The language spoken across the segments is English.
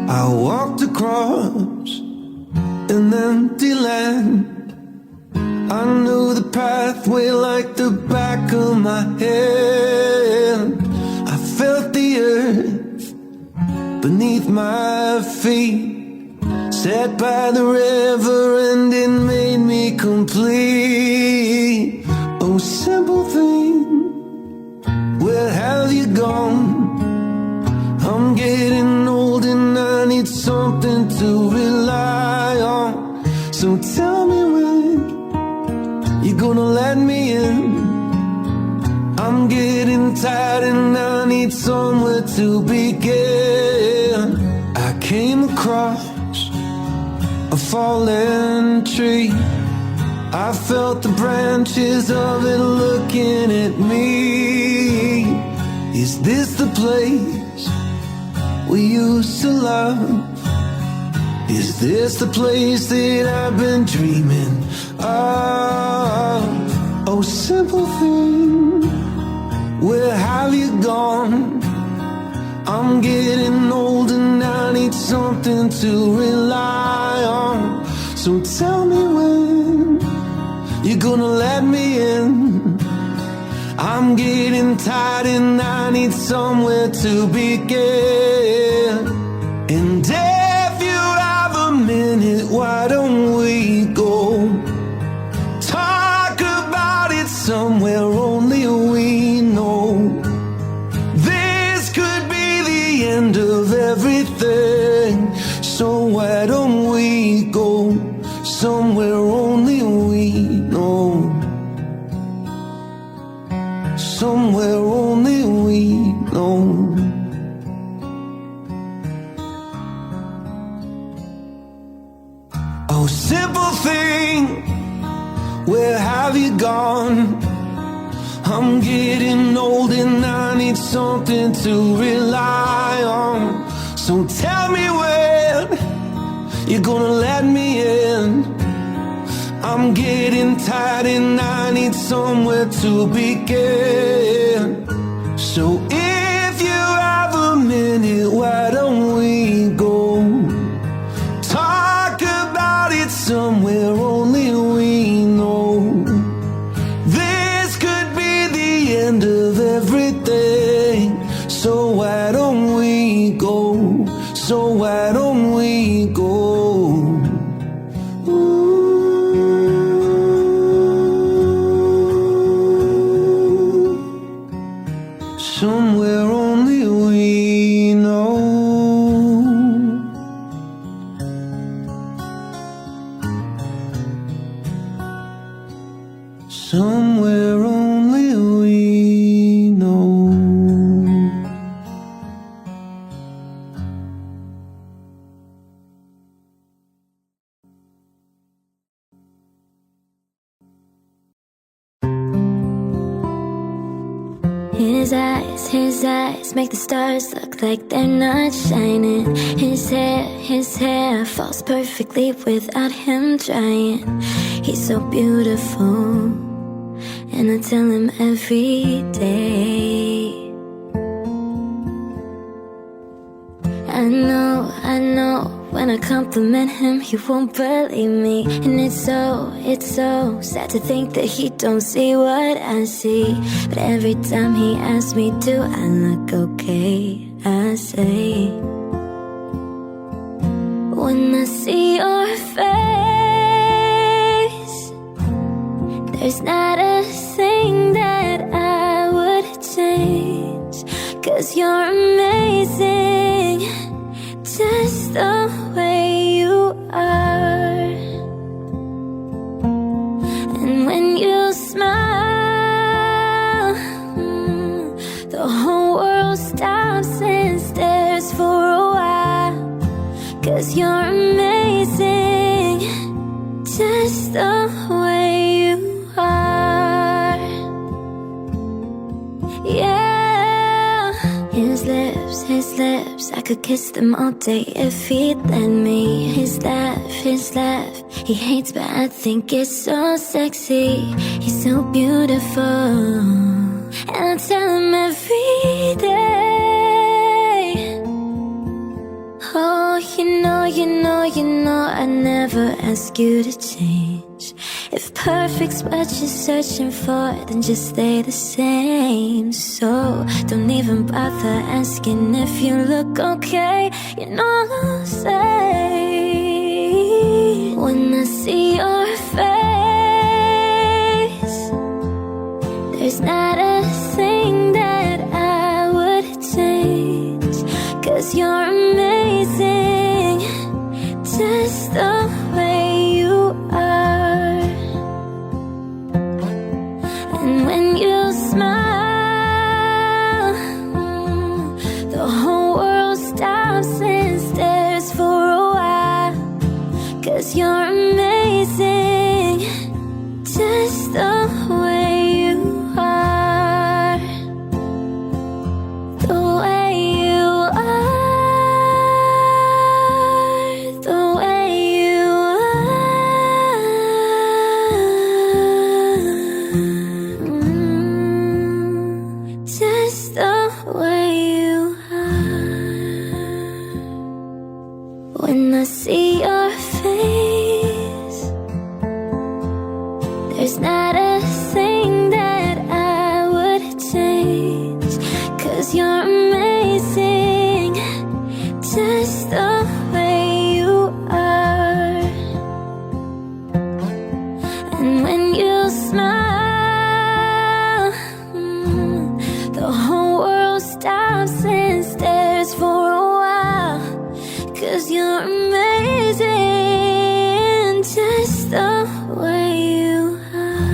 I walked across an empty land. I knew the pathway like the back of my hand. I felt the earth beneath my feet, sat by the river and it made me complete. Oh, simple thing, where have you gone? I'm getting old and I need something to rely on. So tell me when you're gonna let me in. I'm getting tired and I need somewhere to begin. I came across a fallen tree. I felt the branches of it looking at me. Is this the place we used to love? Is this the place that I've been dreaming of? Oh, simple thing, where have you gone? I'm getting old and I need something to rely on. So tell me when you're gonna let me in. I'm getting tired and I need somewhere to begin. And if you have a minute, why don't we go talk about it somewhere only we know? This could be the end of everything, so why don't we go somewhere only we know? Somewhere only we know. Oh, simple thing, where have you gone? I'm getting old and I need something to rely on. So tell me when you're gonna let me in. I'm getting tired and I need somewhere to begin. So if you have a minute, why don't we go talk about it somewhere only we know? This could be the end of everything, so why don't we go? So why don't we go? Somewhere only we know. Somewhere only we know. His eyes make the stars look like they're not shining. His hair falls perfectly without him trying. He's so beautiful, and I tell him every day. I know, when I compliment him, he won't believe me. And it's so sad to think that he don't see what I see. But every time he asks me, do I look okay? I say, when I see your face, there's not a thing that I would change. 'Cause you're amazing, just the way you are. And when you smile, the whole world stops and stares for a while. 'Cause you're amazing, just the way you are. Yeah, his lips, I could kiss them all day if he'd let me. His laugh, he hates but I think it's so sexy. He's so beautiful, and I tell him every day, oh know I never ask you to change. If perfect's what you're searching for, then just stay the same. So don't even bother asking if you look okay. You know I'll say when I see your face, there's not a thing that I would change. 'Cause you're amazing, just the way you are. And when you smile, the whole world stops and stares for a while. 'Cause you're amazing, just the way you are. The way you are, the way you are, just the way you are. When I see your face, there's not a thing that I would change. 'Cause you're amazing, just the way you are. And when you smile, the whole world stops and stares for a while. 'Cause you're amazing, just the way you are.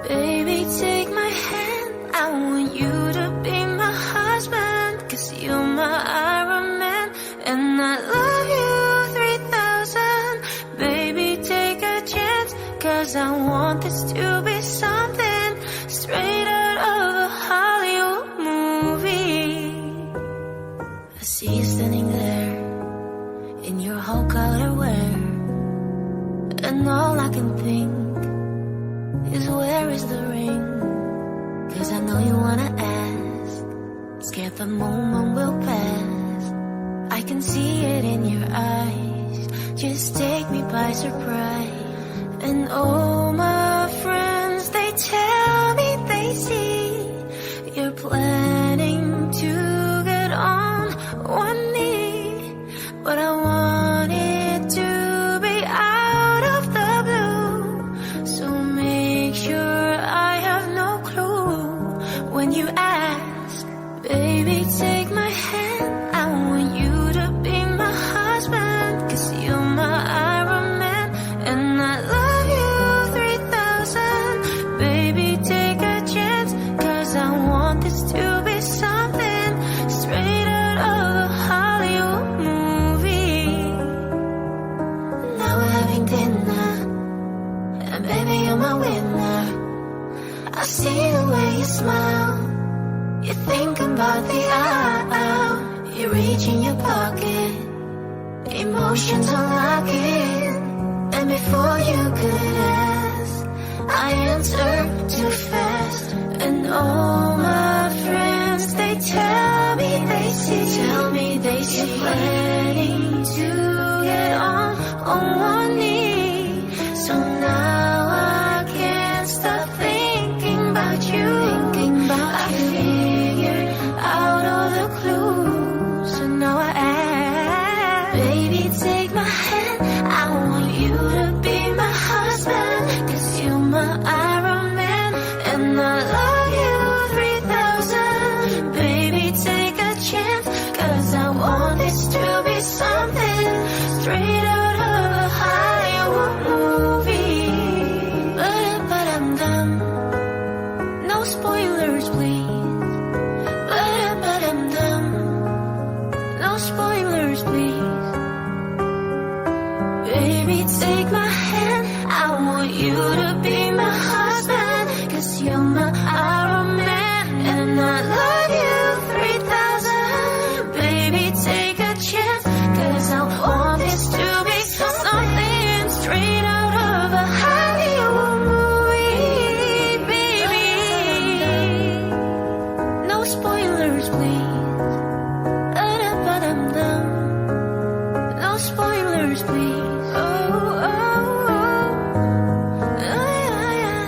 Baby, take my hand, I want you to be my husband. 'Cause you're my Iron Man, and I love you 3000. Baby, take a chance, 'cause I want this to be something straight out of a Hollywood movie. I see you standing there in your Hulk outerwear, and all I can think is where is the ring? 'Cause I know you wanna ask, scared the moment will pass. I can see it in your eyes, just take me by surprise. And all my friends, they tell me they see you're planning to get on one knee. But I want it to be out of the blue, so make sure I have no clue when you ask. Baby, take my hand, I want you to be my husband. 'Cause you're my Iron Man, and I love you 3000. Baby, take a chance, 'cause I want this to be something straight out of a Hollywood movie. Now we're having dinner, and baby, you're my winner. I see the way you smile, you think about the aisle. You reach in your pocket, emotions unlocking. And before you could ask, I answered too fast. And all my friends, they tell me they see you're planning to get on one knee. So now I can't stop thinking about you. I figured out all the clues, so now I ask. Baby, take my hand, I want you to be my husband. 'Cause you're my Iron Man, and I love you 3000. Baby, take a chance, 'cause I want this to be something straight out of a Hollywood movie. But I'm done, no spoilers please. But I'm done, no spoilers please. Baby, take my hand, I want you to be my husband. 'Cause you're my Iron Man, and I love you 3000. Baby, take a chance, 'cause I want this to be something straight out of a Hollywood movie. first, please. Oh, oh, oh. Ay, ay, ay.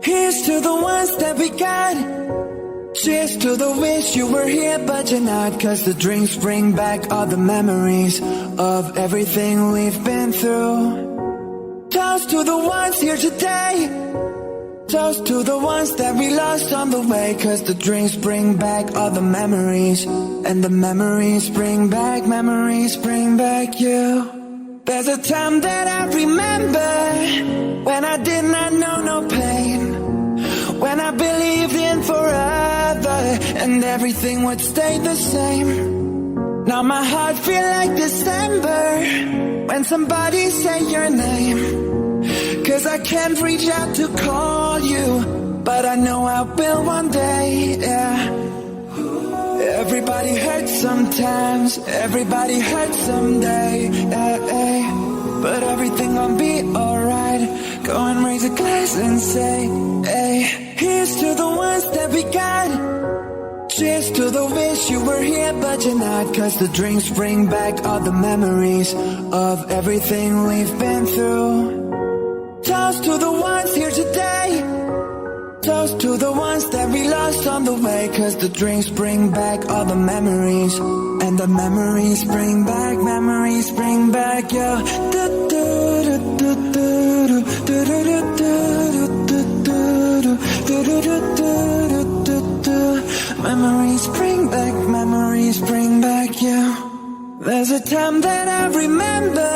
Here's to the ones that we got. Cheers to the wish you were here but you're not. Cause the drinks bring back all the memories of everything we've been through. Toast to the ones here today. Toast to the ones that we lost on the way. Cause the drinks bring back all the memories. And the memories bring back you. There's a time that I remember when I did not know no pain. When I believed in forever and everything would stay the same. Now my heart feel like December when somebody say your name. Cause I can't reach out to call you, but I know I will one day, yeah. Everybody hurts sometimes, everybody hurts someday, yeah, yeah. But everything gon' be alright. Go and raise a glass and say, hey. Here's to the ones that we got. Cheers to the wish you were here but you're not. Cause the drinks bring back all the memories of everything we've been through. Toast to the ones here today. Toast to the ones that we lost on the way. Cause the drinks bring back all the memories. And the memories bring back you. Memories bring back you. There's a time that I remember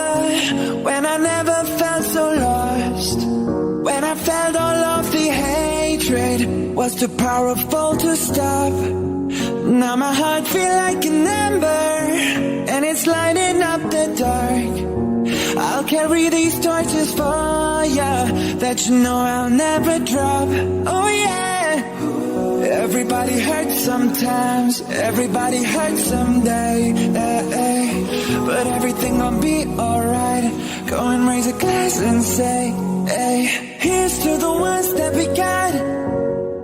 when I never felt so lost. When I felt all of the hatred was too powerful to stop. Now my heart feel like an ember and it's lighting up the dark. I'll carry these torches for ya that you know I'll never drop. Oh yeah. Everybody hurts sometimes, everybody hurts someday, but everything gon' be alright. Go and raise a glass and say, hey. Here's to the ones that we got.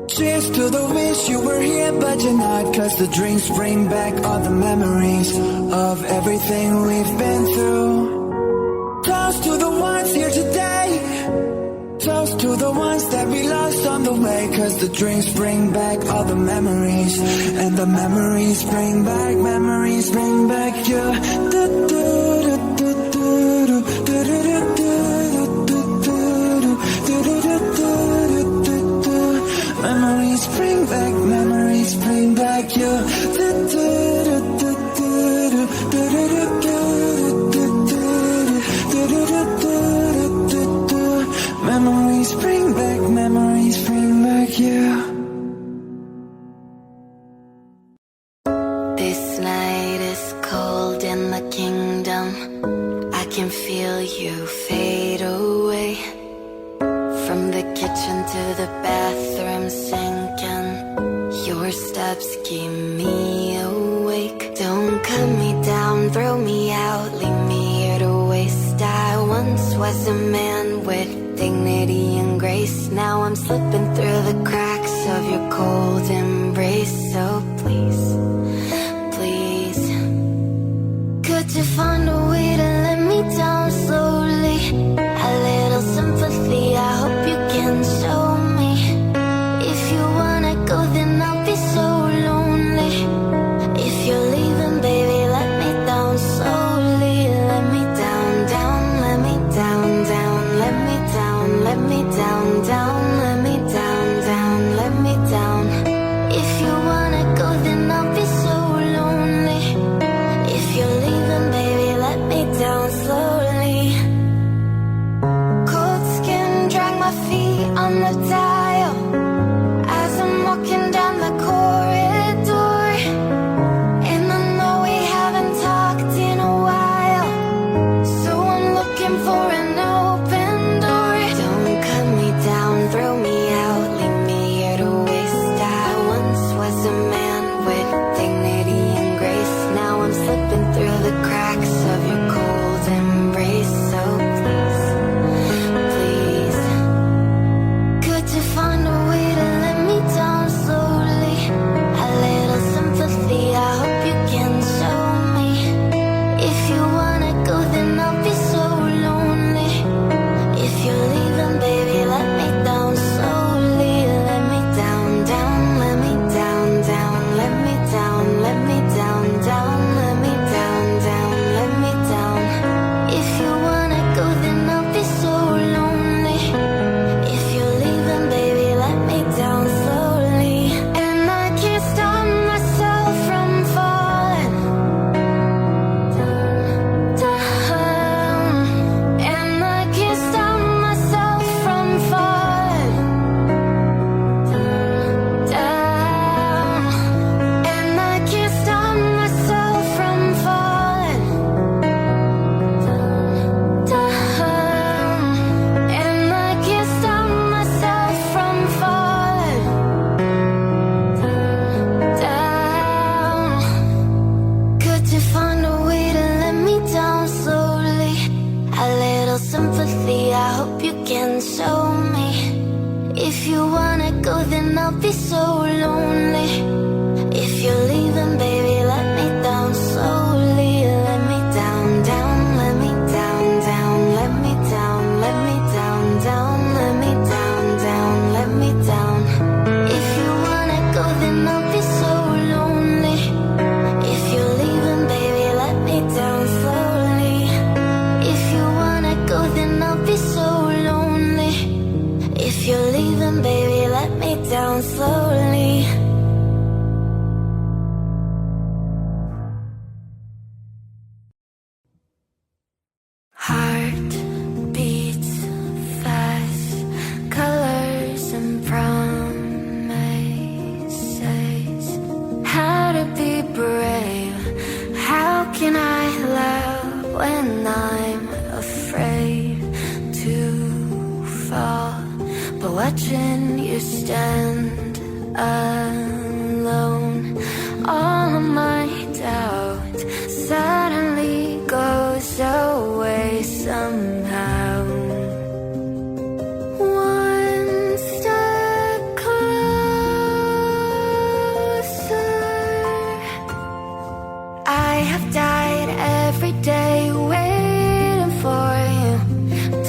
Cheers to the wish you were here but you're not. Cause the drinks bring back all the memories of everything we've been through. Toast to the ones here today. Toast to the ones that we lost on the way. Cause the drinks bring back all the memories. And the memories bring back you. Memories bring back you. Memories bring back you. This night is cold in the kingdom. I can feel you fade away. From the kitchen to the bathroom sinking. Your steps keep me awake. Don't cut me down, throw me out, leave me here to waste. I once was a man with dignity and grace. Now I'm slipping through the cracks of your cold embrace. So please, please, could you find a way to let me down slowly? A little sympathy, I hope you can show me. If you wanna go, then I'll be so lonely. If you're leaving, baby, let me down slowly. Let me down, down, let me down, down. Let me down, let me down, down. Let me down, down, let me down. If you wanna go, then I'll be so lonely. If you're leaving, baby, let me down slowly. Cold skin, drag my feet on the dial as I'm walking down the corridor. And I know we haven't talked in a while, so I'm looking for an open door. Don't cut me down, throw me out, leave me here to waste. I once was a man with dignity and grace. Now I'm slipping through the cracks of your cold embrace. So please, you can show me. If you wanna go, then I'll be so lonely. If you're leaving, baby, let me down slowly. Let me down, down, let me down, down, let me down, let me down, down, let me down, down, let me down. If you wanna go, then I'll be so lonely. If you're leaving, baby, let me down slowly. If you wanna go, then I'll be so lonely. If you're leaving, baby, let me down slowly. Heart beats fast, colors and promises. How to be brave, how can I love when I'm afraid to fall? But watching you stand alone, all of my doubt suddenly goes away somehow. One step closer. I have died every day waiting for you.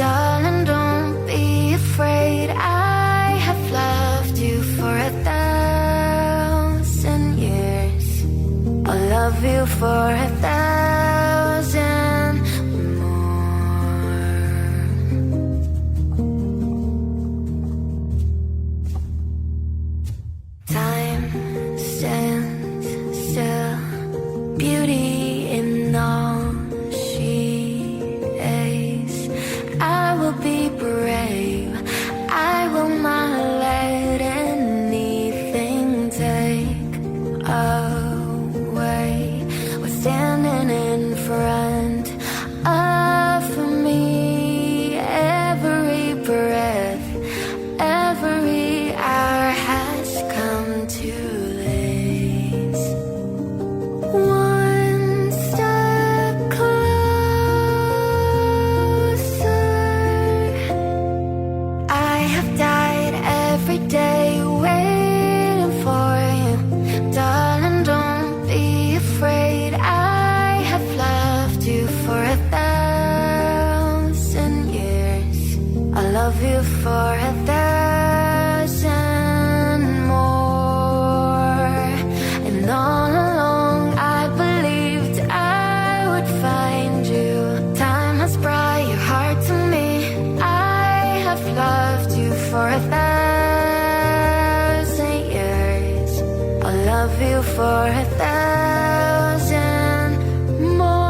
Darling, don't be afraid. I have loved you for 1,000 years. I'll love you for 1,000 more. Time stands still, beauty in all she is. I will be brave, I will not let anything take away what's standing in front of me. Every breath, every hour has come to this. One step closer. I have died every day waiting for you. Darling, don't be afraid. I have loved you for 1,000 years. I love you for 1,000 more. And all along I believed I would find you. Time has brought your heart to me. I have loved you for 1,000 years. I love you for 1,000 more.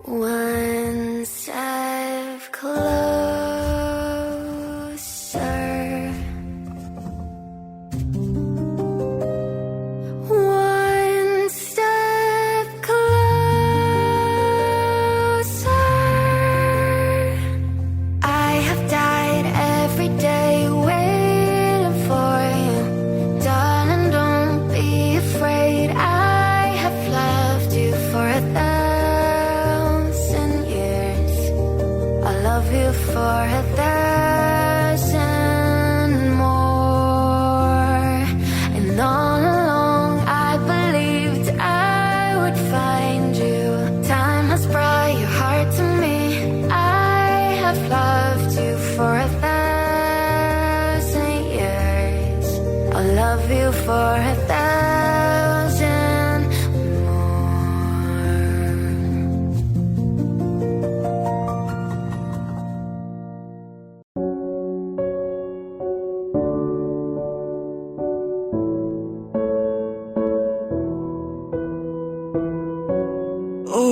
One step closer. One step closer. I have died every day waiting for you. Darling, don't be afraid. I have loved you for 1,000 years. I love you for 1,000 more. And all along I believed I would find you. Time has brought your heart to me. I have loved you for 1,000 years. I love you for 1,000 more.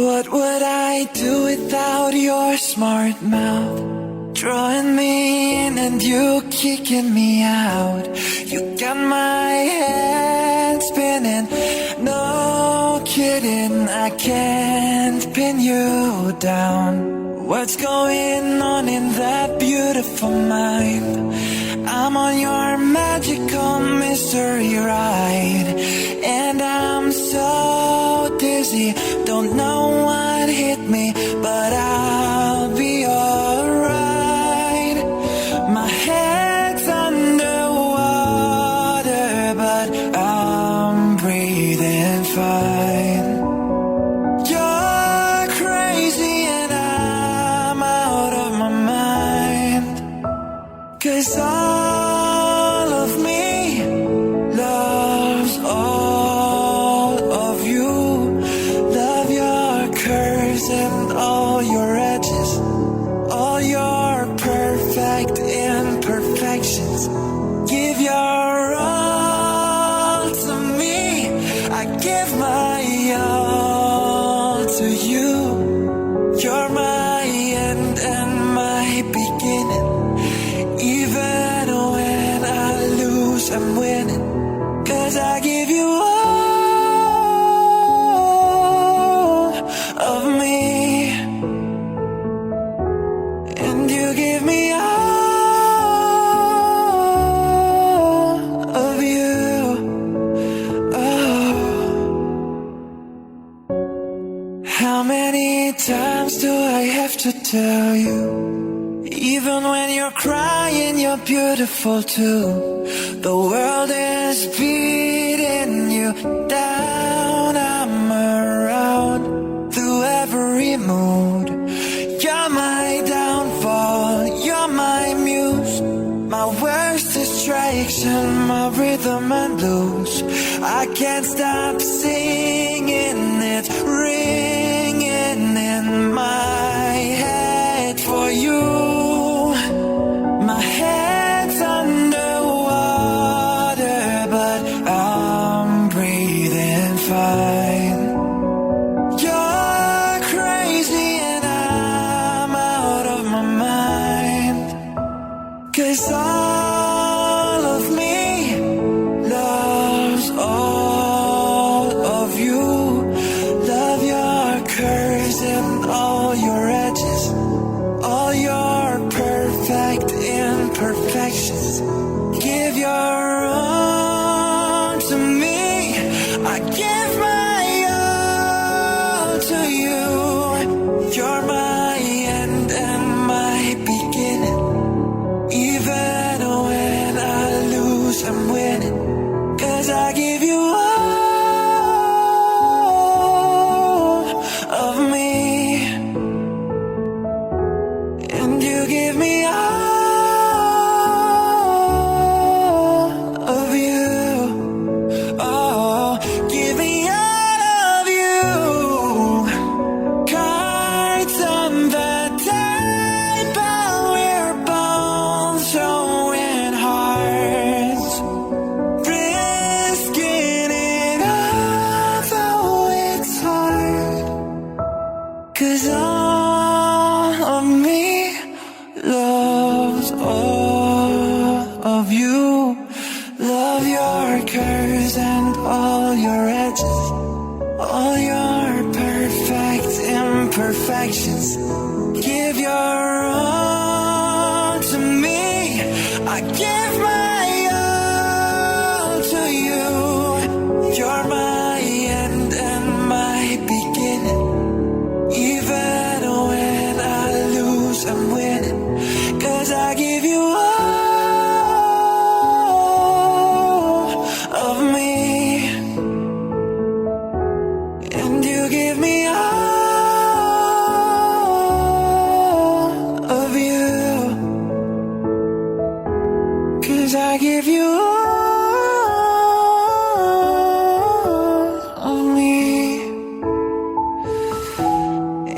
What would I do without your smart mouth? Drawing me in and you kicking me out. You got my head spinning. No kidding, I can't pin you down. What's going on in that beautiful mind? I'm on your magical mystery ride, and I'm so dizzy, don't know what hit me, but I'll be alright. My head's underwater, but I'm breathing fine. You're crazy and I'm out of my mind, 'cause all of me loves all of you. Love your curves and all your edges, all your perfect imperfections. Give your all to me, I give my all to you. You're my end and my beginning. Even when I lose, I'm winning, 'cause I give you all of me, and you give me all of you. Oh. How many times do I have to tell you? Even when you're crying, you're beautiful too. The world is beating you down. I'm around through every mood. You're my downfall, you're my muse, my worst distraction, my rhythm and blues. I can't stop singing, it's ringing in my head for you. My head's underwater, but I'm breathing fine. You're crazy and I'm out of my mind, 'cause all of me loves all of you. Love your curves and all your edges, all your perfect imperfections. Give your all to me, I give my all to you. You're my end and my beginning. Even when I lose, I'm winning, 'cause I give you all of me, and you give me all of you. Oh, give me all of you. Cards on the table, we're both showing hearts, risking it all, though it's hard, 'cause all of me loves all of you. Love your curves and all your edges, all your perfect imperfections. Give your all to me, I give my all to you. You're my end and my beginning. Even when I lose, I'm winning, 'cause I give you all of me, and you give me all of you, 'cause I give you all of me,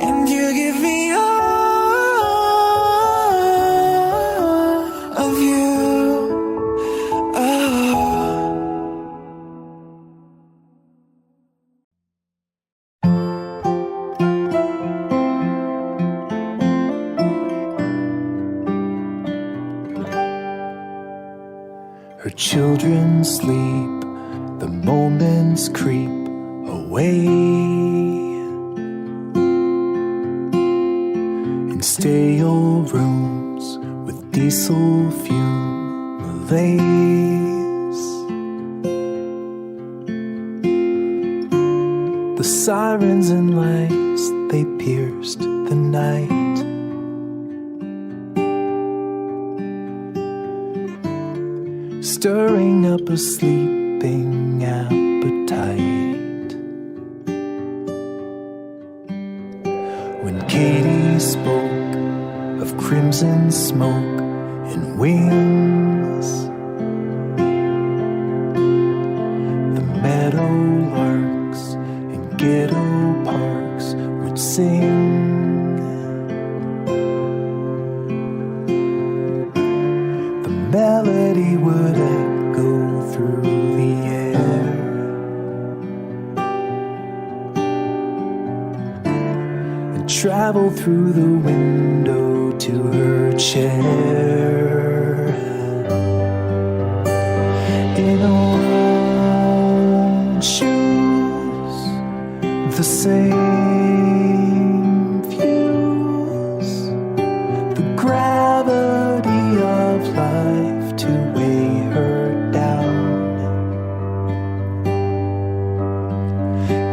and you give me all of you. Oh. Her children sleep, the moments creep away in stale rooms with diesel fume malaise. The sirens and lights, they pierced the night. Stirring up a sleeping appetite. When Katie spoke of crimson smoke and wings, the meadow larks in ghetto parks would sing. The melody would echo through the air. And travel through the window to her chair. In old shoes, the same views, the gravity of life to weigh her down.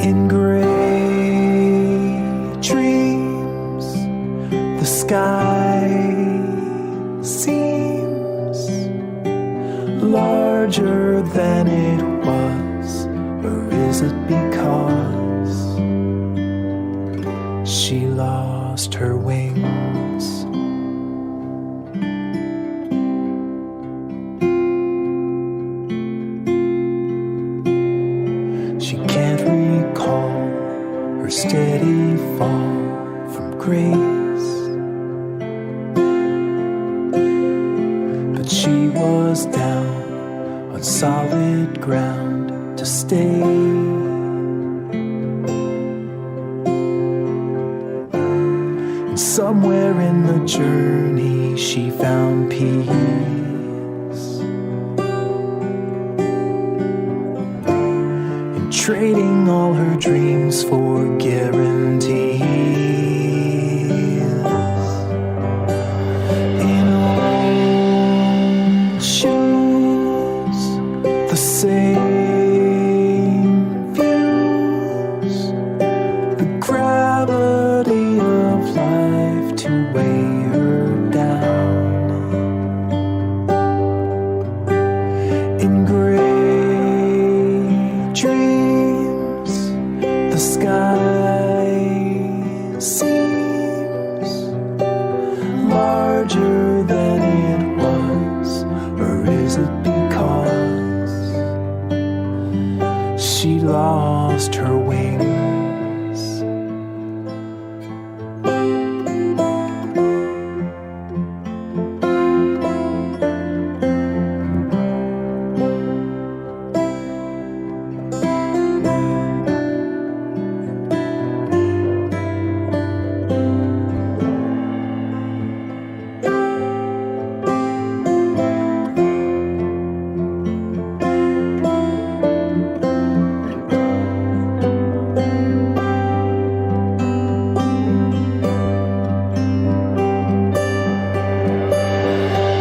In gray dreams, the sky seems larger than it was, or is it because she lost her wings? She can't recall her steady fall from grace, but she was down on solid ground to stay. And somewhere in the journey she found peace, and trading all her dreams for guarantees. In old shoes, the same views, the gravity of life to weigh her down. In gray dreams, the sky seems larger than it was, or is it because she lost her wings?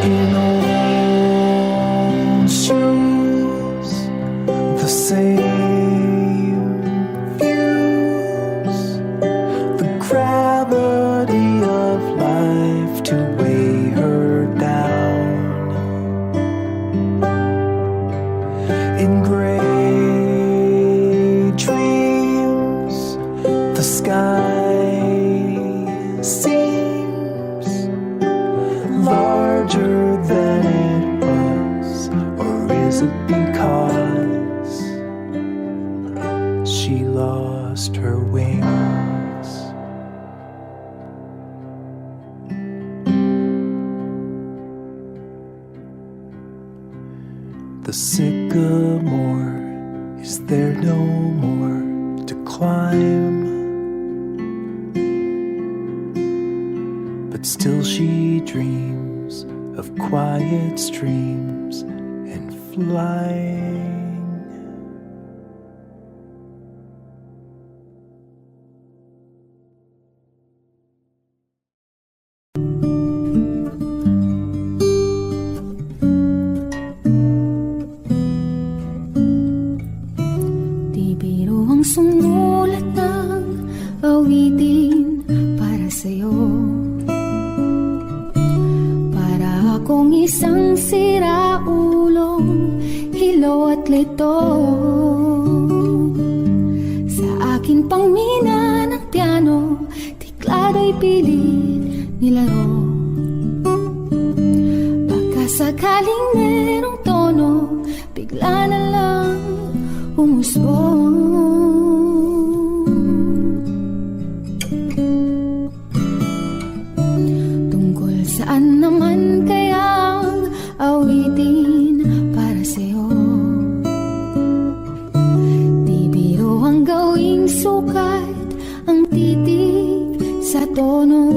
In old shoes, the same views, the gravity of life to weigh her down. In gray dreams, the sky seems larger than it was, or is it because she lost her wings? The sycamore, is there no more to climb? But still she dreams of quiet streams and flying. Di biro ang sumulat ng awitin para sa'yo. Para akong isang siraulong hilaw at lito. Sa akin pangmina ng piano, tiklado'y pilit nilaro. Baka sakaling merong tono, bigla na lang umusbong. Tungkol saan naman kayang awitin para sa'yo? Di biro ang gawing sukat, ang titig sa tono.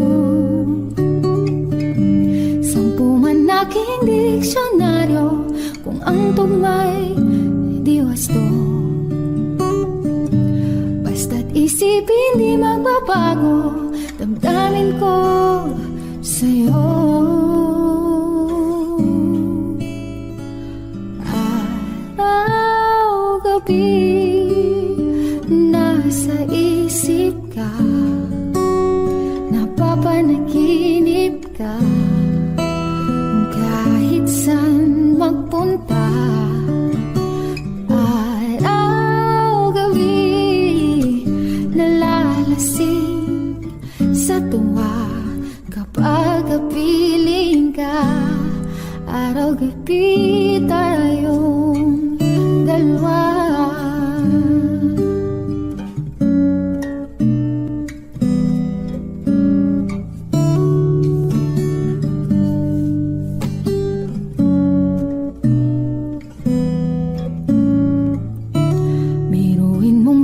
Sampu man aking diksyonaryo, kung ang tugma'y di wasto. Basta't isipin di magbabago, damdamin ko sa'yo. Araw, gabi, nasa isip ka, napapanaginip ka. Kahit saan magpunta, araw, gabi, nalalasing sa tuwa kapag kapiling ka. Araw, gabi, tayong dalawa.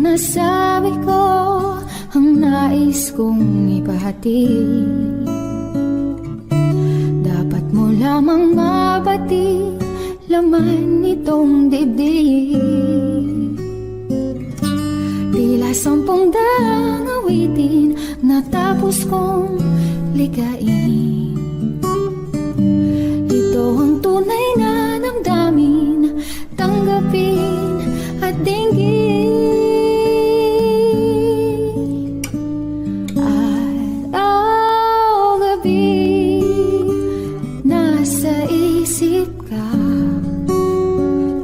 Nasabi ko ang nais kong ipahati. Dapat mo lamang mabati laman nitong dibdib. Tila 10 daang awitin natapos kong likain. Ito ang tunay na damdamin, tanggapin at dinggin.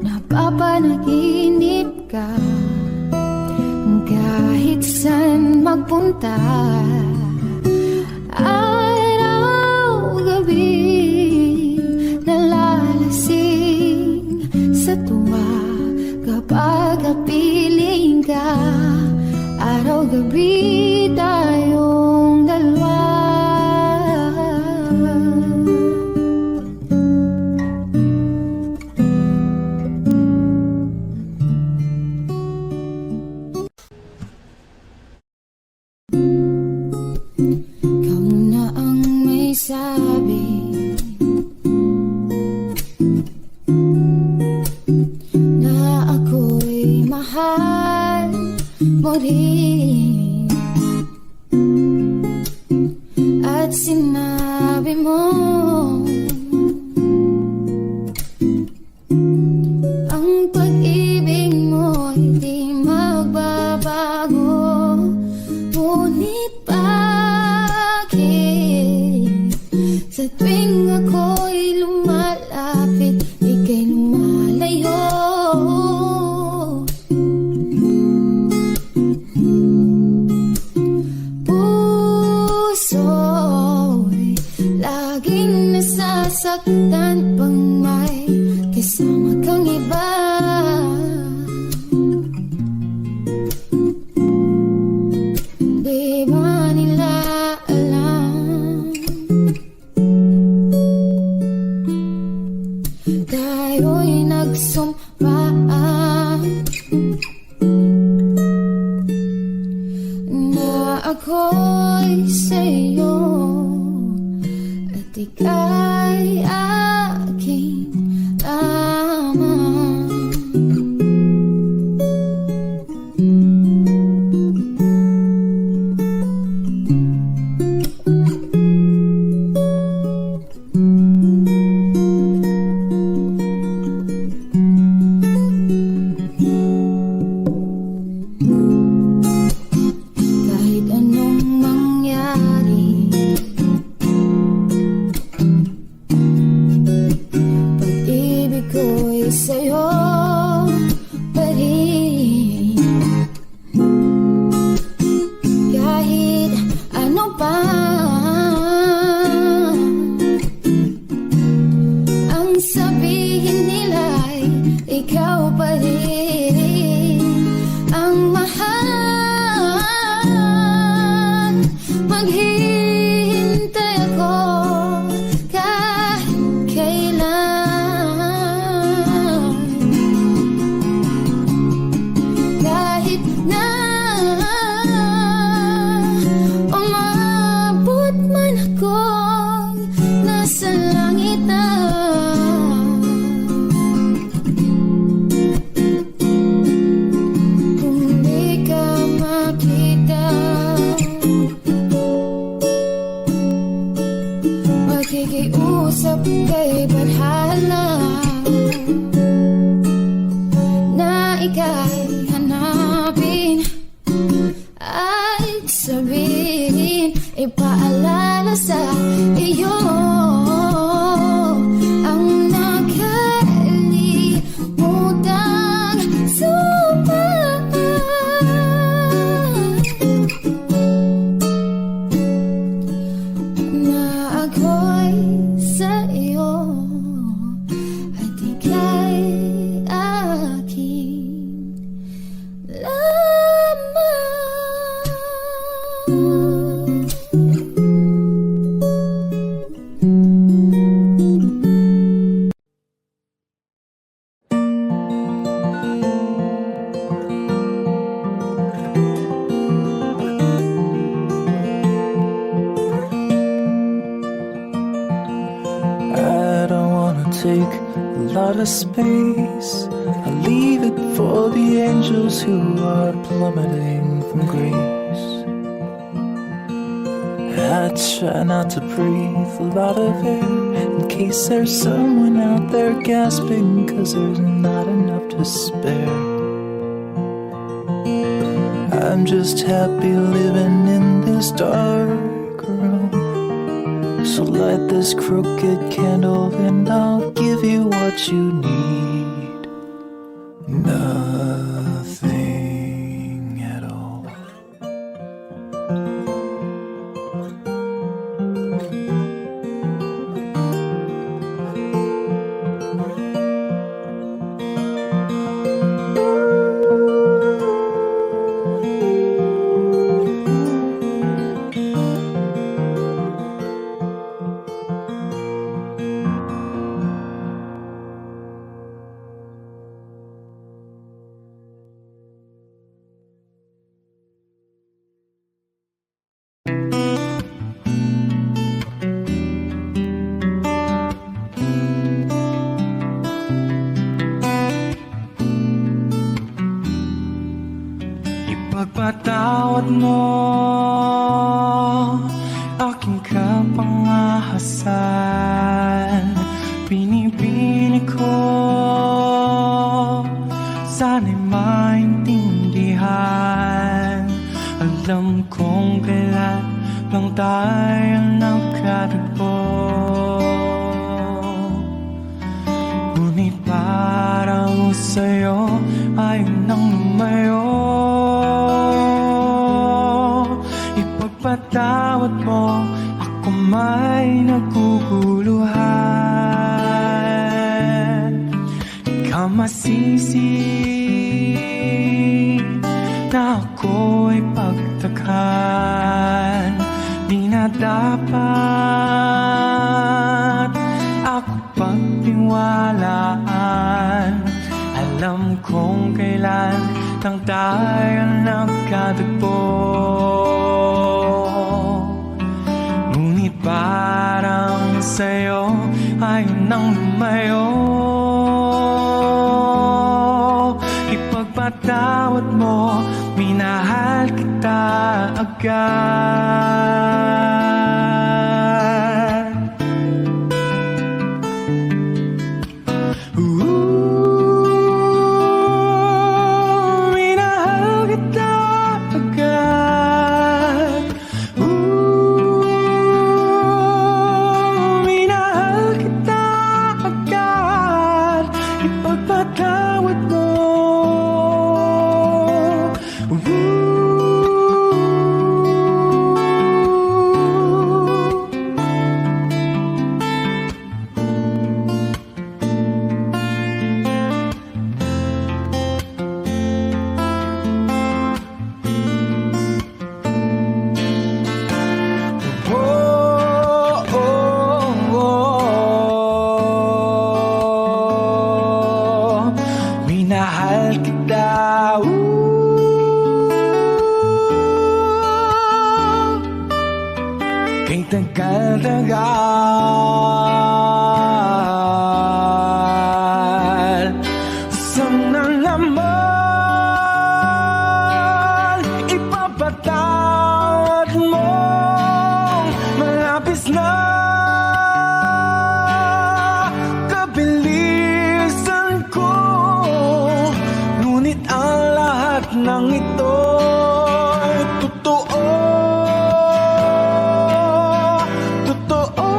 Napapanaginip ka, kahit saan magpunta. Araw, gabi, nalalasing sa tuwa kapag kapiling ka. Araw, gabi, tayong dalawa. Sabi na ako'y mahal mo rin, at sinabi mo ang pag-ibig mo hindi magbabago. Ngunit sa tuwing ako'y lumalapit, ika'y lumalayo. Puso'y laging nasasaktan pang may kasama kang iba. Di ba nila tayo'y nagsumpaan na ako'y sa'yo at ika'y lot of space. I leave it for the angels who are plummeting from grace. I try not to breathe a lot of air in case there's someone out there gasping, 'cause there's not enough to spare. I'm just happy living in this dark room. So light this crooked candle and I'll give you what you need. Nothing at all. Ipagpatawad mo aking kapangahasan. Pinipili ko sana'y maintindihan. Alam kong kailan lang tayo nagkatagpo, ngunit parang sa'yo ay nang lumayo. Ipagpatawad mo, ako may naguguluhan. Ikaw masisi na ako'y pagtakhan. Di na dapat ako pagtiwalaan. Alam kong kailan lang tayo nagkatagpo, ngunit parang sa'yo ay nang lumayo. Ipagpatawad mo, minahal kita agad. Minahal kita agad. Minahal kita agad. Ipagpatawad mo. Minahal kita, kay tagal-tagal. Sana naman ipapatawad mo, malapis na kabilisan ko. Ngunit ang lahat ng ito ay totoo. Totoo.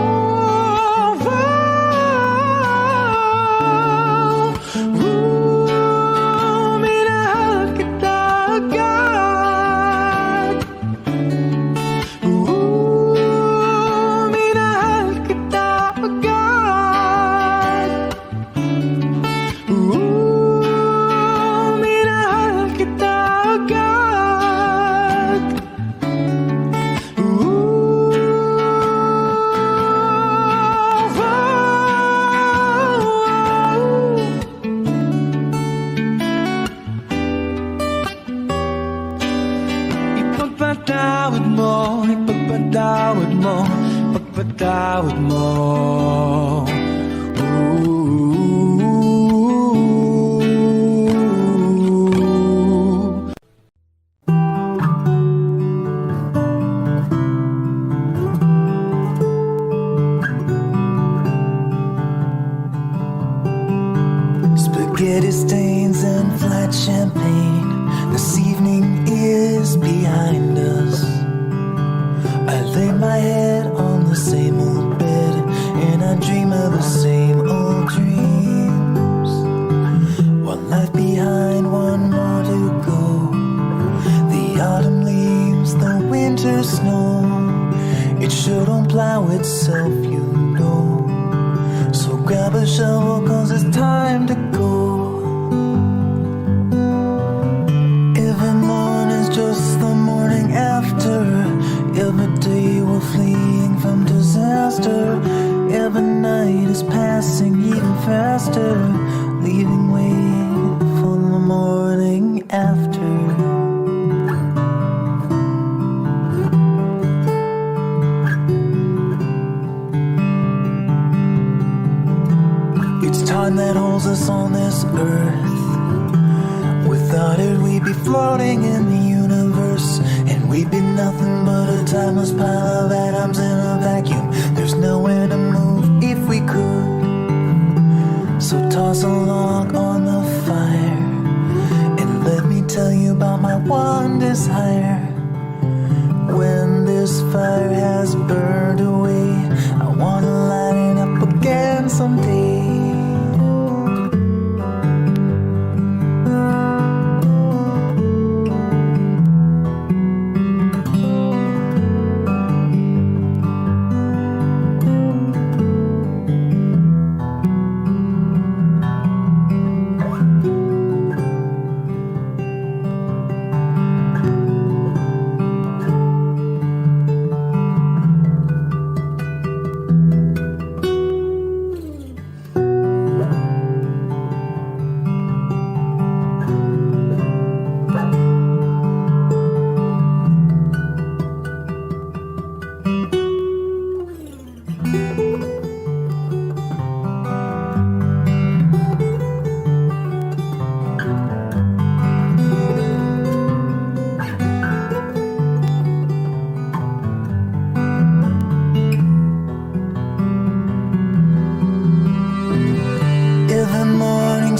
Minahal kita agad. Minahal kita agad. Minahal kita agad. Ipagpatawad mo, ipagpatawad mo, pagpatawad mo. snow. It sure don't plow itself, you know. So grab a shovel, 'cause it's time to go. Every morning's just the morning after. Every day we're fleeing from disaster. Every night is passing even faster, leaving way for the morning after. It's time that holds us on this earth. Without it we'd be floating in the universe, and we'd be nothing but a timeless pile of atoms in a vacuum. There's nowhere to move if we could. So toss a log on the fire, and let me tell you about my one desire. When this fire has burned away, I wanna light it up again someday.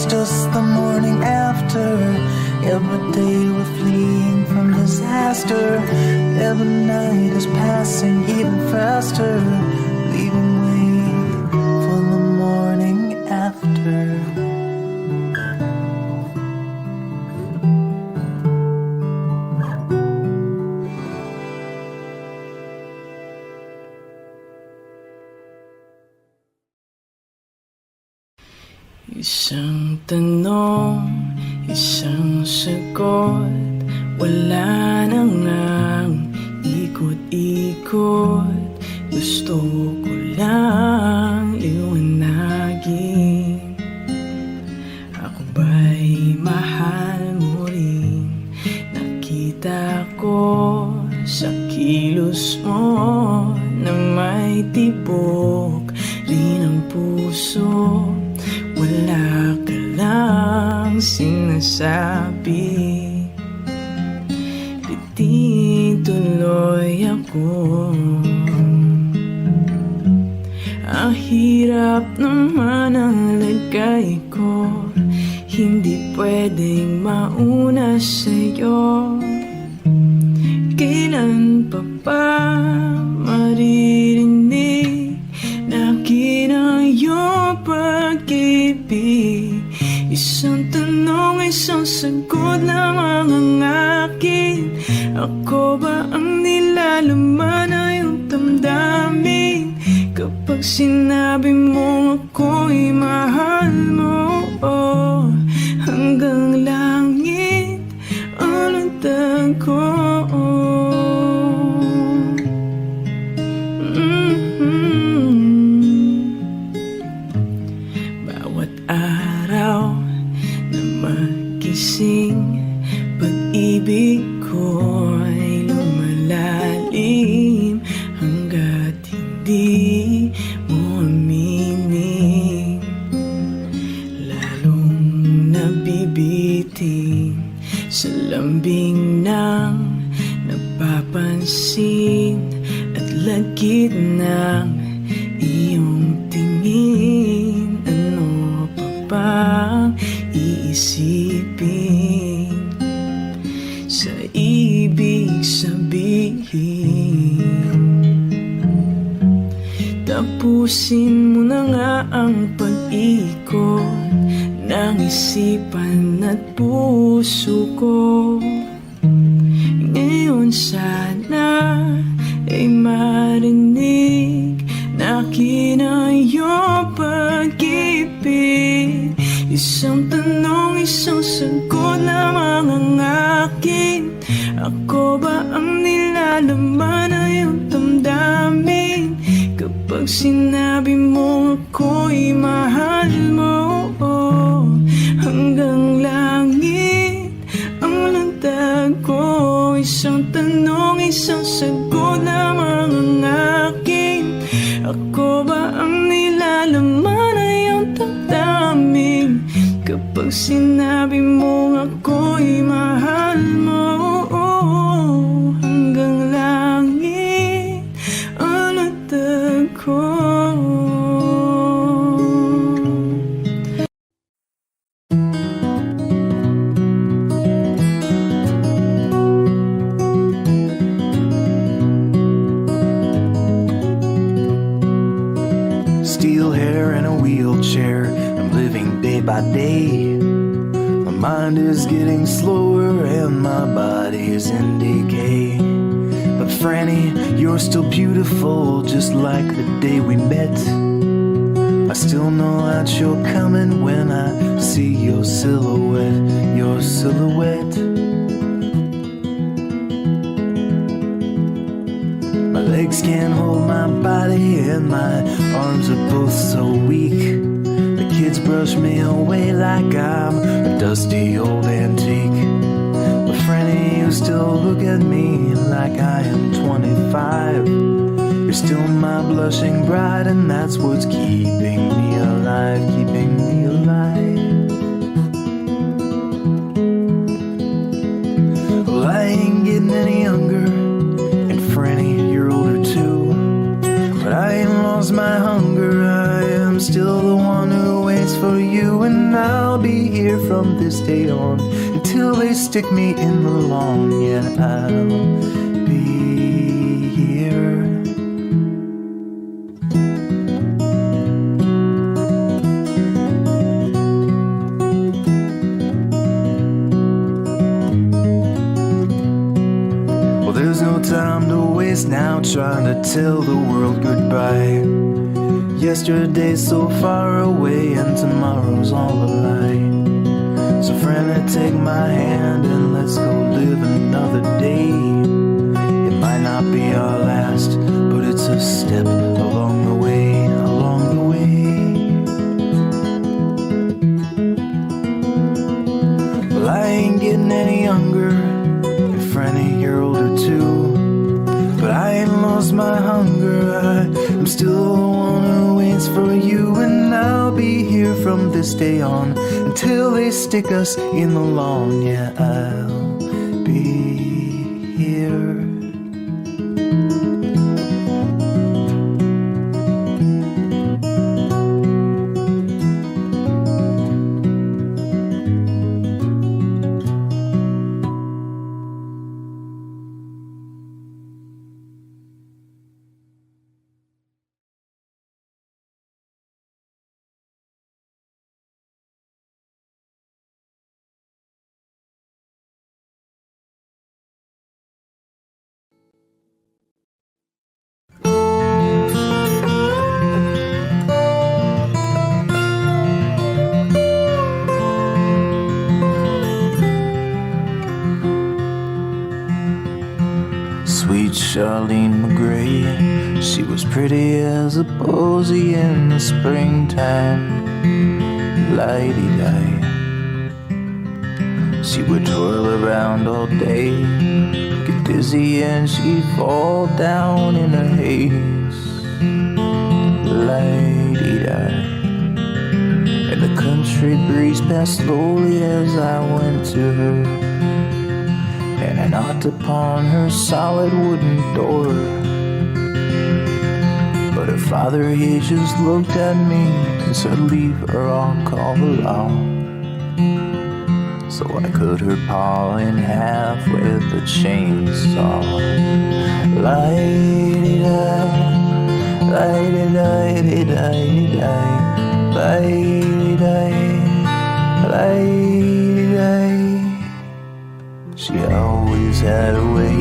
Just the morning after. Every day we're fleeing from disaster. Every night is passing even faster, leaving way for the morning after. Isang tanong, isang sagot, wala na ngang ikot-ikot. Gusto ko lang liwanagin, ako ba'y mahal mo rin? Nakita ko sa kilos mo na may tibok rin ang puso. Wala ka lang sinasabi, piti tuloy ako. Ang hirap naman ang lagay ko, hindi pwedeng mauna sa'yo. Kailan pa ba maririnig na akin ang iyong pag-ibig? Isang tanong, isang sagot lamang ang akin. Ako ba ang nilalaman na iyong damdamin? Kapag sinabi mo ako'y mahal mo, oh, hanggang langit ang lundag ko. Bawat araw na magising, pag-ibig ko'y lumalalim hanggat hindi mo aminin. Lalong nabibitin sa lambing ng napapansin at lagit ng iyong tingin. Ano pa bang iisipin sa ibig sabihin? Tapusin mo na nga ang pag-ikot ng isipan at puso ko. Ngayon sana langit? Ako ba ang nilalaman na iyong damdamin? Kapag sinabi mo ako'y mahal mo, hanggang langit ang landag ko. Isang tanong, isang sagot lamang ang akin. Ako ba ang nilalaman na iyong damdamin? Kapag sinabi mo ako'y mahal mo, hanggang langit ang landag ko. Steel hair and a wheelchair, I'm living day by day. My mind is getting slower and my body is in decay. But Franny, you're still beautiful, just like the day we met. I still know that you're coming when I see your silhouette, your silhouette. My legs can't hold my body and my arms are both so weak. The kids brush me away like I'm a dusty old antique. But Franny, you still look at me like I am 25. You're still my blushing bride, and that's what's keeping me alive, keeping me alive. Well, I ain't getting any younger, and Franny, you're older too. But I ain't lost my hunger, I am still the one who waits for you. And I'll be here from this day on until they stick me in the lawn. Yeah, I'll be here. Well, there's no time to waste now trying to tell the world goodbye. Yesterday's so far away and tomorrow's all a lie. So friend, take my hand and let's go live another day. It might not be our last, but it's a step along the way, along the way. Well, I ain't getting any younger, and Franny, you're older too. But I ain't lost my hunger, I'm still the one who waits for you. And I'll be here from this day on until they stick us in the lawn. Yeah, I'll be here. Sweet Charlene McGray, she was pretty as a posy in the springtime. Lighty-light, she would twirl around all day, get dizzy and she'd fall down in a haze. Lighty-light, and the country breeze passed slowly as I went to her, and I knocked upon her solid wooden door. But her father, he just looked at me and said, leave her, I'll call the law. So I cut her paw in half with a chainsaw. Light-a-di, light-a-di-di-di-di, light-a-di, light-a-di. She always had a way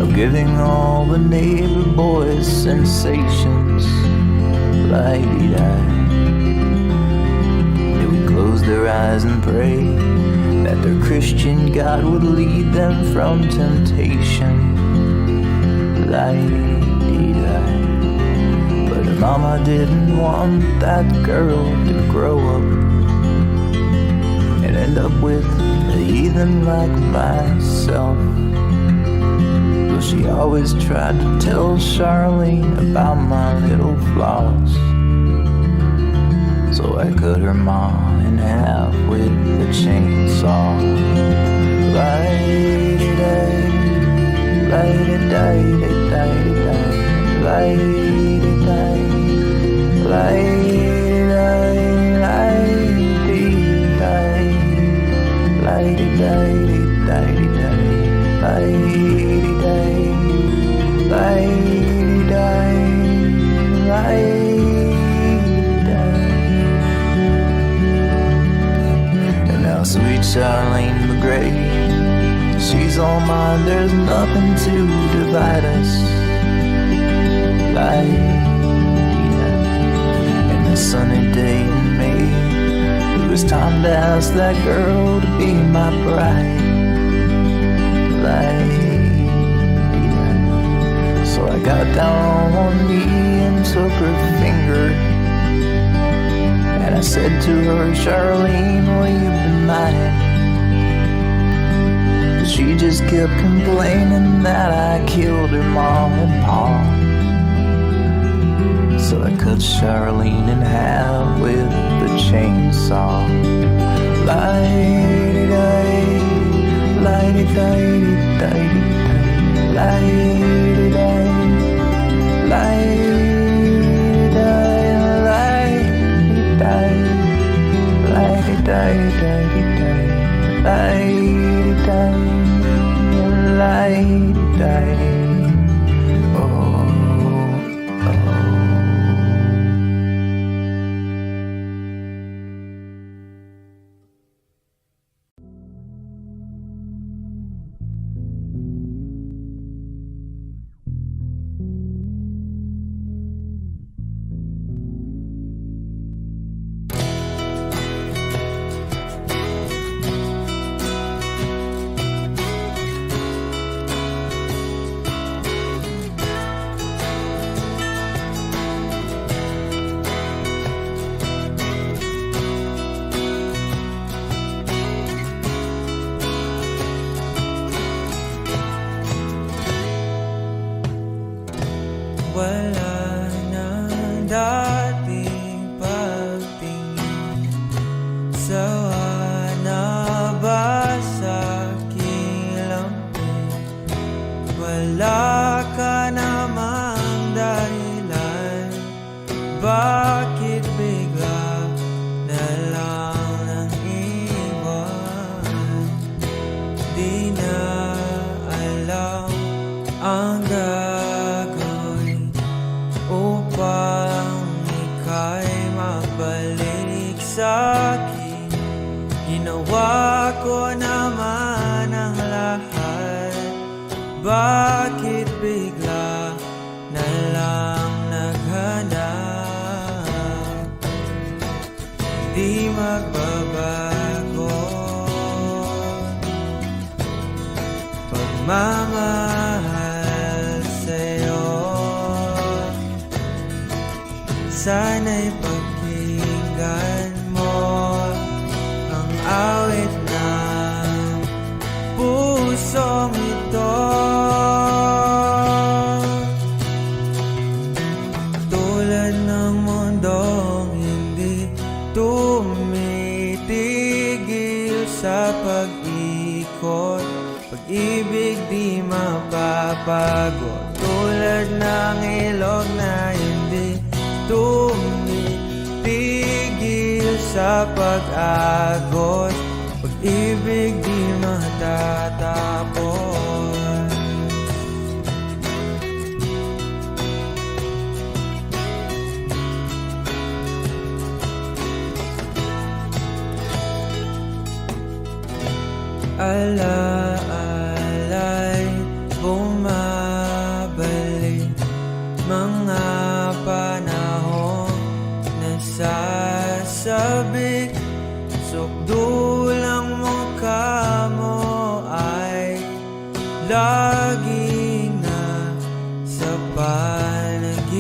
of giving all the neighbor boys sensations. Lighty-di, they would close their eyes and pray that their Christian God would lead them from temptation. But her mama didn't want that girl to grow up and end up with a heathen like myself. So she always tried to tell Charlene about my little flaws. So I cut her mom in half with the chainsaw. Light-a-day, light-a-day, light-a-day, light-a-day, light-a-day, light-a-day, light-a-day, light-a-day, light-a-day, light-a-day. And now sweet Charlene McGrady, she's all mine, there's nothing to divide us. And the sunny day in May, it was time to ask that girl to be my bride. So I got down on one knee and took her finger, and I said to her, Charlene, will you be mine? She just kept complaining that I killed her mom and pa. So I cut Charlene in half with the chainsaw. Light-a-day, light-a-day, light-a-day, light-a-day, light-a-day, light-a-day, light-a-day, light-a-day, light-a-day. Wala na dating pagtingin, sawa na ba sa kilampin? Wala ka namang dahilan, bakit bigla na lang nang iwan? Di na alam ang gagawin upang ika'y magbalik sa'kin. Ginawa ko naman ang lahat, bakit bigla na lang naghanap? Di magbabago pagmamahal sa'yo. Sana'y pakinggan mo ang awit ng pusong ito. Tulad ng mundong hindi tumitigil sa pag-ikot, pag-ibig di mapapagod. Tulad ng ilog na hindi tumitigil sa pag-agos, pag-ibig di matatapos. Alaala'y bumabalik, mga panahon nasasabik, sukdulang mong lagi na sa panaginip.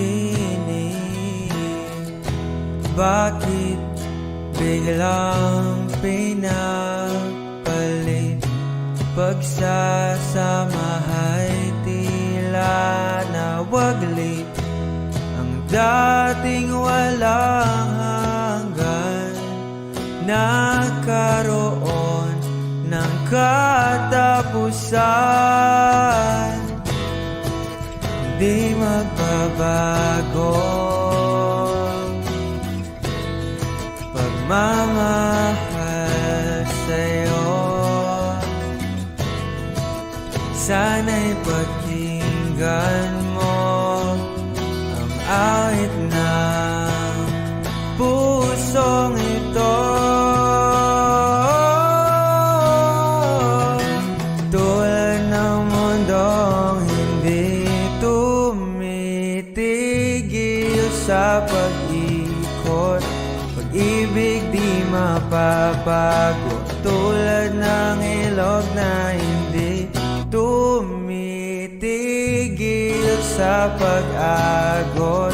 Bakit biglang pinapalit? Pagsasamahay tila nawaglit. Ang dating walang hanggan nakaroon ng katapusan. Di magbabago pagmamahal sa'yo. Sana'y pakinggan mo ang awit ng pusong ito. Tulad ng mundong hindi tumitigil sa pag-ikot, pag-ibig di mapapago. Tulad ng ilog na hindi tumitigil sa pag-agos,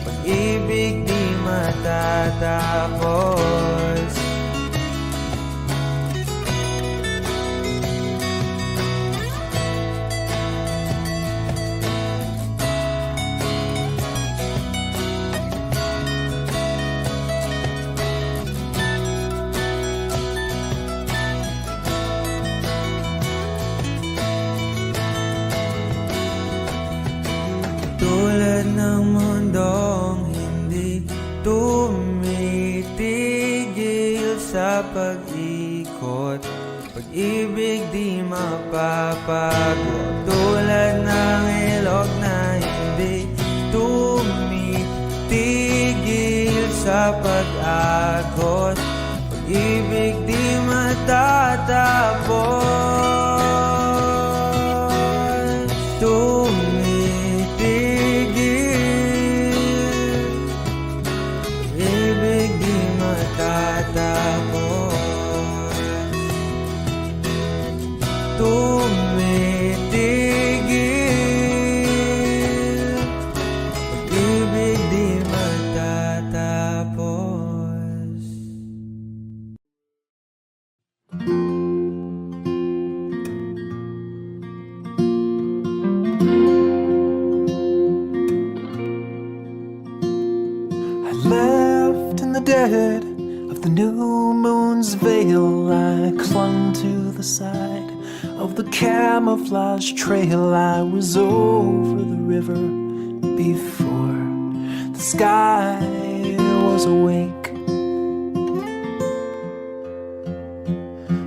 pag-ibig di matatapos. Tulad ng mundong hindi tumitigil sa pag-ikot, pag-ibig di mapapago. Tulad ng ilog na hindi tumitigil sa pag-agos, pag-ibig di matatapos. Tumitigil, pag-ibig di matatapos. I left in the dead of the new moon's veil. I clung to the side of the camouflage trail. I was over the river before the sky was awake.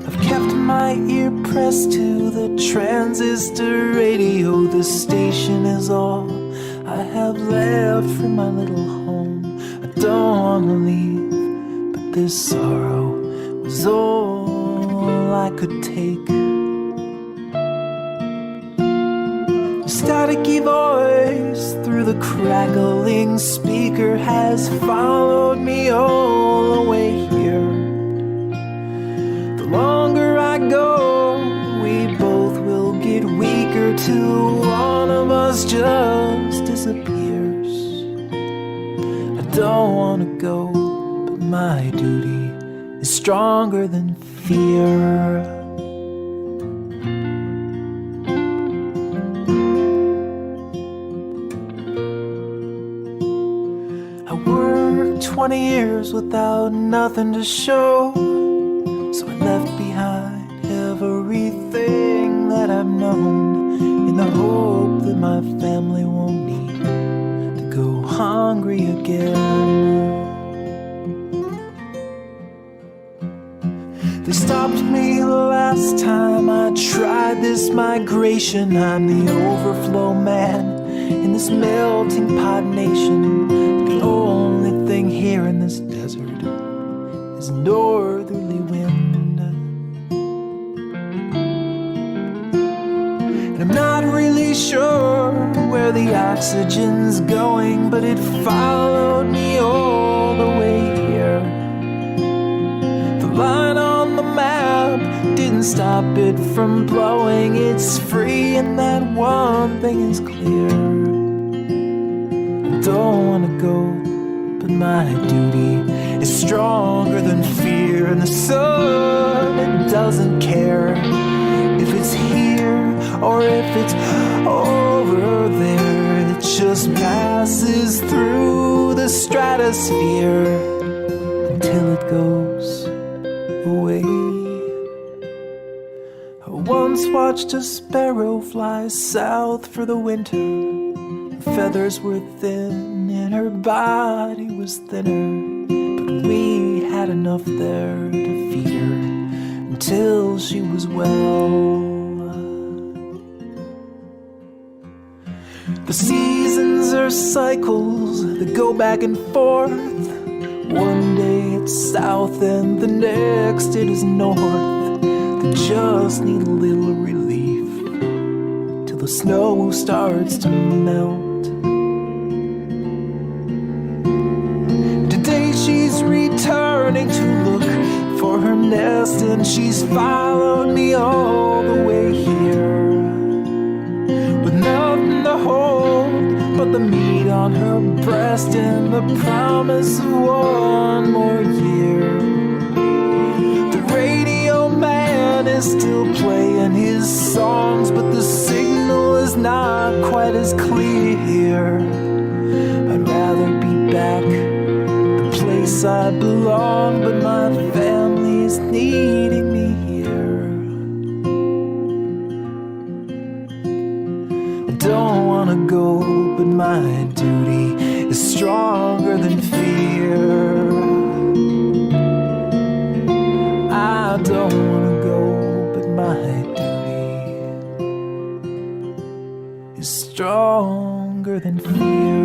I've kept my ear pressed to the transistor radio. This station is all I have left from my little home. I don't wanna leave, but this sorrow was all I could take. A staticky voice through the crackling speaker has followed me all the way here. The longer I go, we both will get weaker till one of us just disappears. I don't wanna go, but my duty is stronger than fear. I worked 20 years without nothing to show, so I left behind everything that I've known, in the hope that my family won't need to go hungry again. They stopped me the last time I tried this migration. I'm the overflow man in this melting pot nation. The only thing here in this desert is northerly wind. And I'm not really sure where the oxygen's going, but it followed me all the way here. The line on the map didn't can stop it from blowing. It's free, and that one thing is clear. I don't wanna go, but my duty is stronger than fear. And the sun, it doesn't care if it's here or if it's over there. It just passes through the stratosphere until it goes away. I once watched a sparrow fly south for the winter. Her feathers were thin and her body was thinner, but we had enough there to feed her until she was well. The seasons are cycles that go back and forth. One day it's south and the next it is north. They just need a little relief till the snow starts to melt. Today she's returning to look for her nest, and she's followed me all the way here with nothing to hold but the meat on her breast and the promise of one more year. The radio man is still playing his songs, but the signal is not quite as clear. I'd rather be back the place I belong, but my family's needing me here. I don't wanna go, but my duty is stronger than fear. I don't wanna go, but my duty is stronger than fear.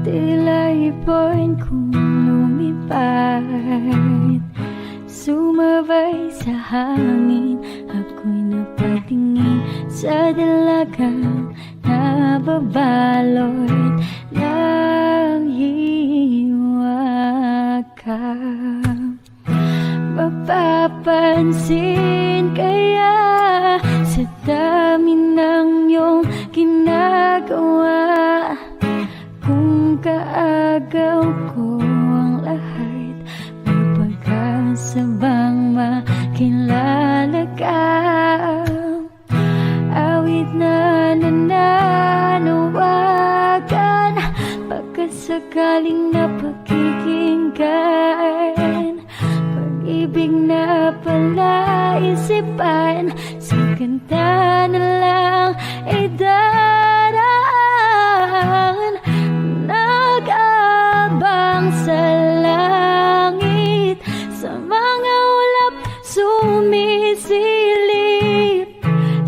Tila ibon kong lumipad, sumabay sa hangin. Ako'y napatingin sa dalagang nababalot ng hiwaga. Mapapansin kaya sa dami ng iyong ginagawa, kung kaagaw ko ang lahat, may pag-asa bang makilala ka? Awit na nananawagan, pagkasakaling napakikinggan, pag-ibig na palaisipan, sa kanta na lang idaraan. Nag-abang sa langit, sa mga ulap sumisilip,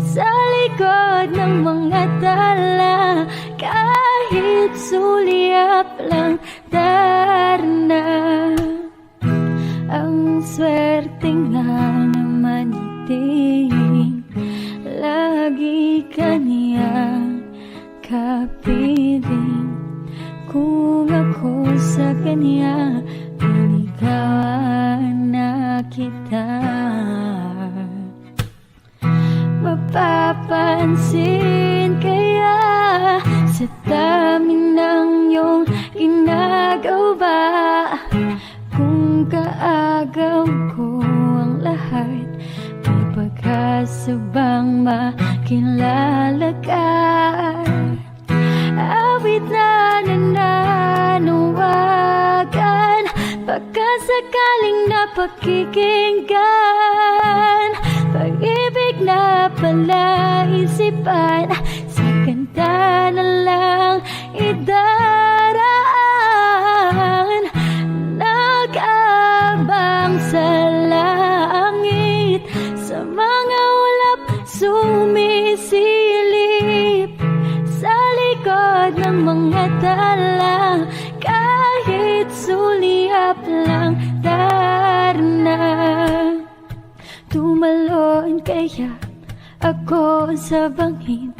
sa likod ng mga tala, kahit sulyap lang darna. Ang swerte nga naman iting lagi ka niyang kapiling. Kung ako sa kanya, niligawan na kita. Mapapansin kaya sa dami ng iyong ginagawa, kung kaagaw ko ang lahat, may pag-asa bang makilala ka? Awit na nananawagan, pagkasakaling napakikinggan, pag-ibig na palaisipan, sa kanta na lang idaraan. Nag-abang sa langit, sa mga ulap sumisilip, sa likod ng mga tala, kahit sulyap lang darna. Kaya ako sa bangin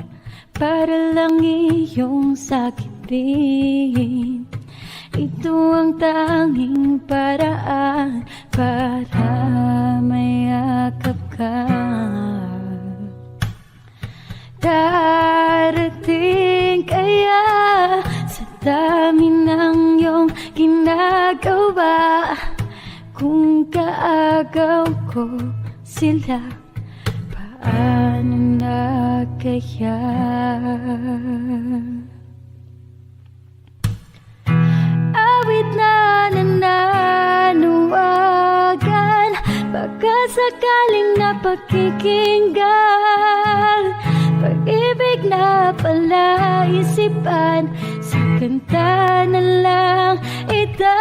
para lang iyong sakitin. Ito ang tanging paraan para mayakap ka. Darating kaya sa dami ng iyong ginagawa, kung kaagaw ko sila, paano na kaya? Awit na nananawagan, baka sakaling napakikinggan. Pag-ibig na palaisipan, sa kanta na lang itaraan.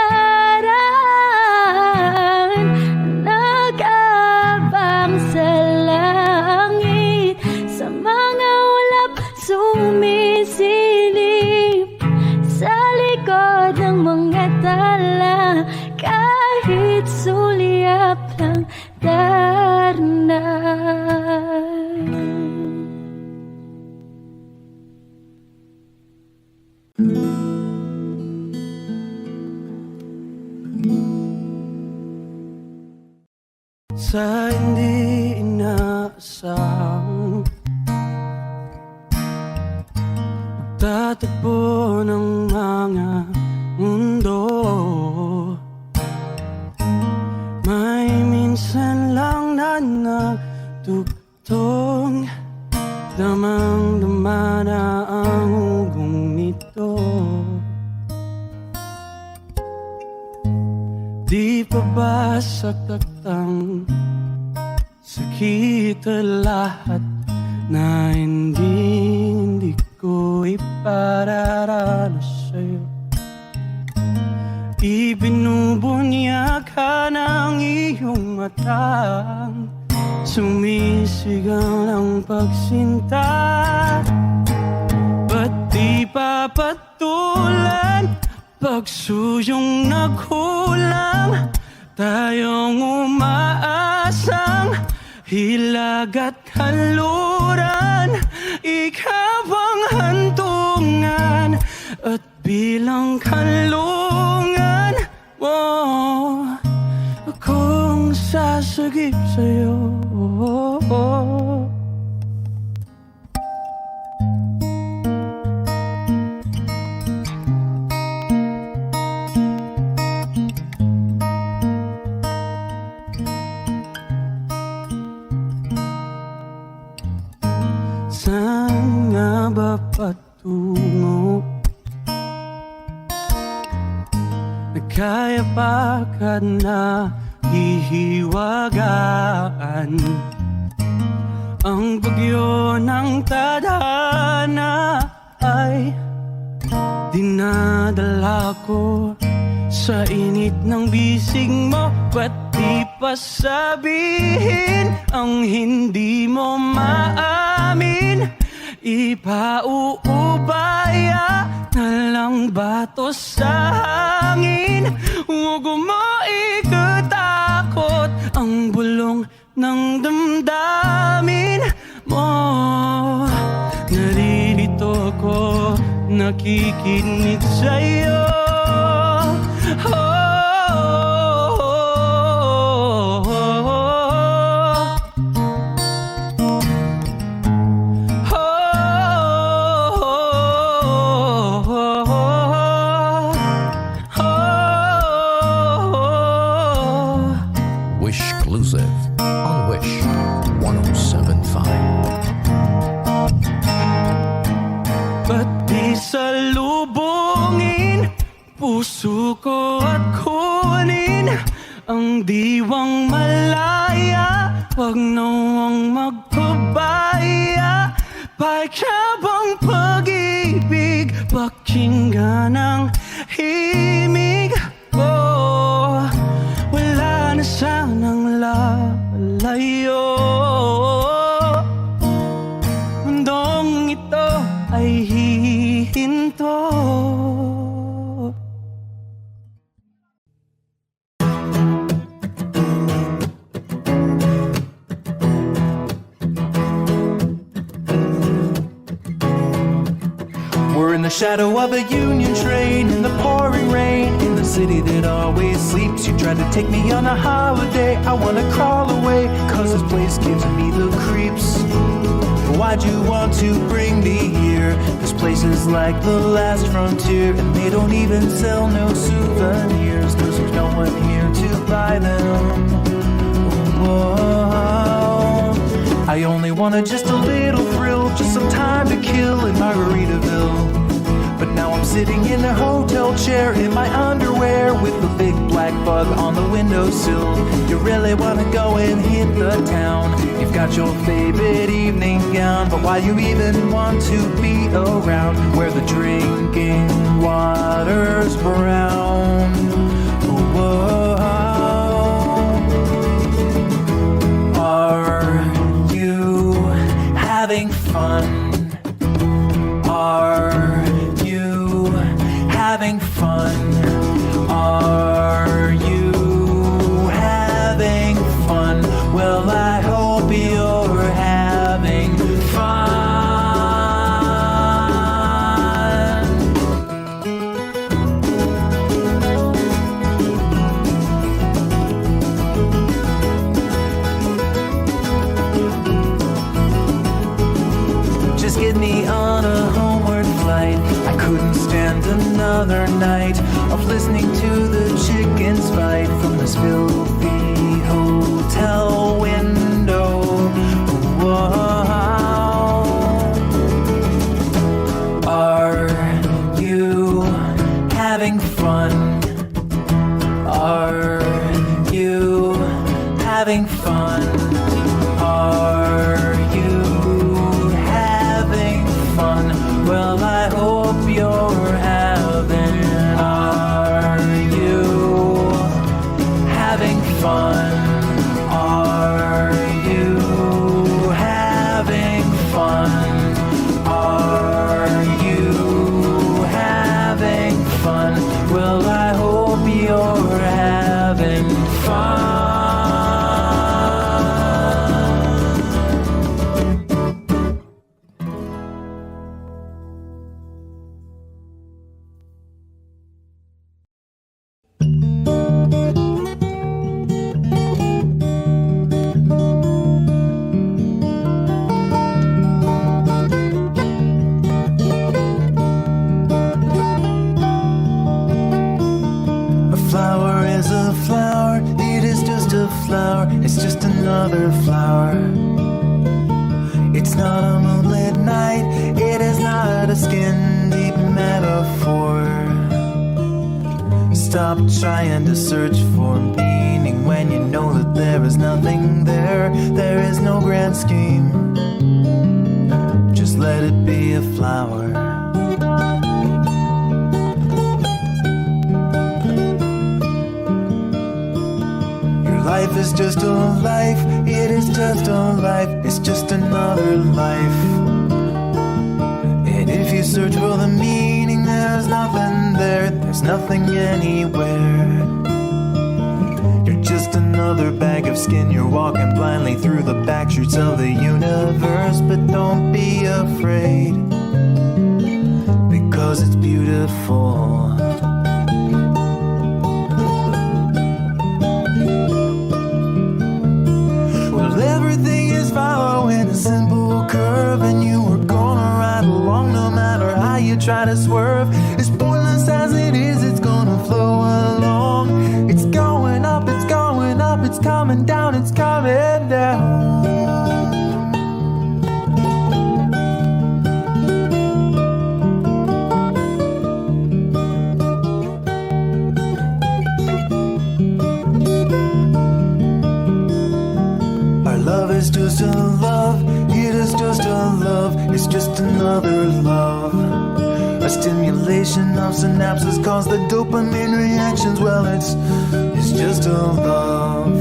Nag-abang sa langit, sa mga ulap sumisilip, sa likod ng mga tala, kahit sulyap lang darna. Sa hindi inaasahang pagtatagpo ng mga mundo, may minsan lang na nagtugtong, damang-dama na ang hugong nito. Di pa ba saktaktang sakit lahat na hindi ko ipararanas sa'yo? Ibinubunyag ka ng iyong matang, sumisigaw ng pagsinta. Ba't di papatulan pagsuyong naghulang, tayong umaasang hilag at kanluran. Ikaw ang hantungan at bilang kanlungan mo, akong sasagip sa'yo. Saan nga ba patungo? Nagkaya pa ka na hihiwagaan ang bagyo ng tadhana ay dinadala ko sa init ng bisig mo. Ba't di pa sabihin ang hindi mo maamin? Ipauubaya na lang bato sa hangin. Huwag mo ikatakot ang bulong ng damdamin mo. Naririto ko, nakikinig sa'yo. Exclusive on Wish 107.5. Ba't di salubungin puso ko at kunin ang diwang malaya? Wag nawang magpabaya, pakyabang pag-ibig, pakinggan ang himig ko. Wala na sanang lalayo, mundong ito ay hihinto. shadow of a union train in the pouring rain, in the city that always sleeps. You tried to take me on a holiday. I wanna crawl away, cause this place gives me the creeps. Why'd you want to bring me here? This place is like the last frontier, and they don't even sell no souvenirs, cause there's no one here to buy them. Whoa. I only wanted just a little thrill, just some time to kill in Margaritaville. But now I'm sitting in a hotel chair in my underwear with a big black bug on the windowsill. You really wanna go and hit the town. You've got your favorite evening gown, but why you even want to be around where the drinking water's brown? Whoa. Are you having fun? Are you having fun? Are you having fun? Well, I hope you're having fun. Just get me on a homeward flight. I couldn't stand another night of listening to the chickens fight from this filthy hotel window. Whoa. Are you having fun? Are you having fun? Are you having fun? Well, I hope you're having. Are you having fun? Are you having fun? Are you having fun? Well, I hope you're having fun. A flower is a flower, it is just a flower, it's just another flower. It's not a moonlit night, it is not a skin deep metaphor. Stop trying to search for meaning when you know that there is nothing there. There is no grand scheme, just let it be a flower. Life is just a life, it is just a life, it's just another life. And if you search for the meaning, there's nothing there, there's nothing anywhere. You're just another bag of skin, you're walking blindly through the back streets of the universe. But don't be afraid, because it's beautiful. Following a simple curve, and you were gonna ride along no matter how you try to swerve. As pointless as it is, it's gonna flow along. It's going up, it's going up, it's coming down, it's coming down. It's just a love, it is just a love, it's just another love. A stimulation of synapses cause the dopamine reactions. Well, it's just a love.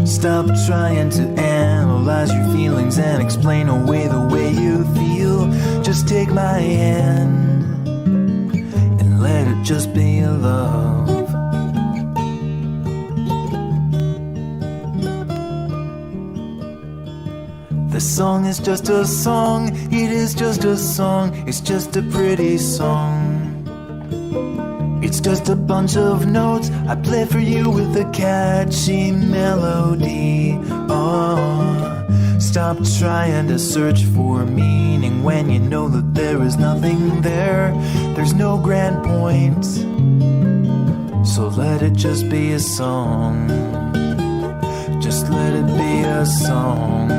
Stop trying to analyze your feelings and explain away the way you feel. Just take my hand and let it just be a love. The song is just a song, it is just a song, it's just a pretty song. It's just a bunch of notes I play for you with a catchy melody. Oh, stop trying to search for meaning when you know that there is nothing there. There's no grand point, so let it just be a song. Just let it be a song.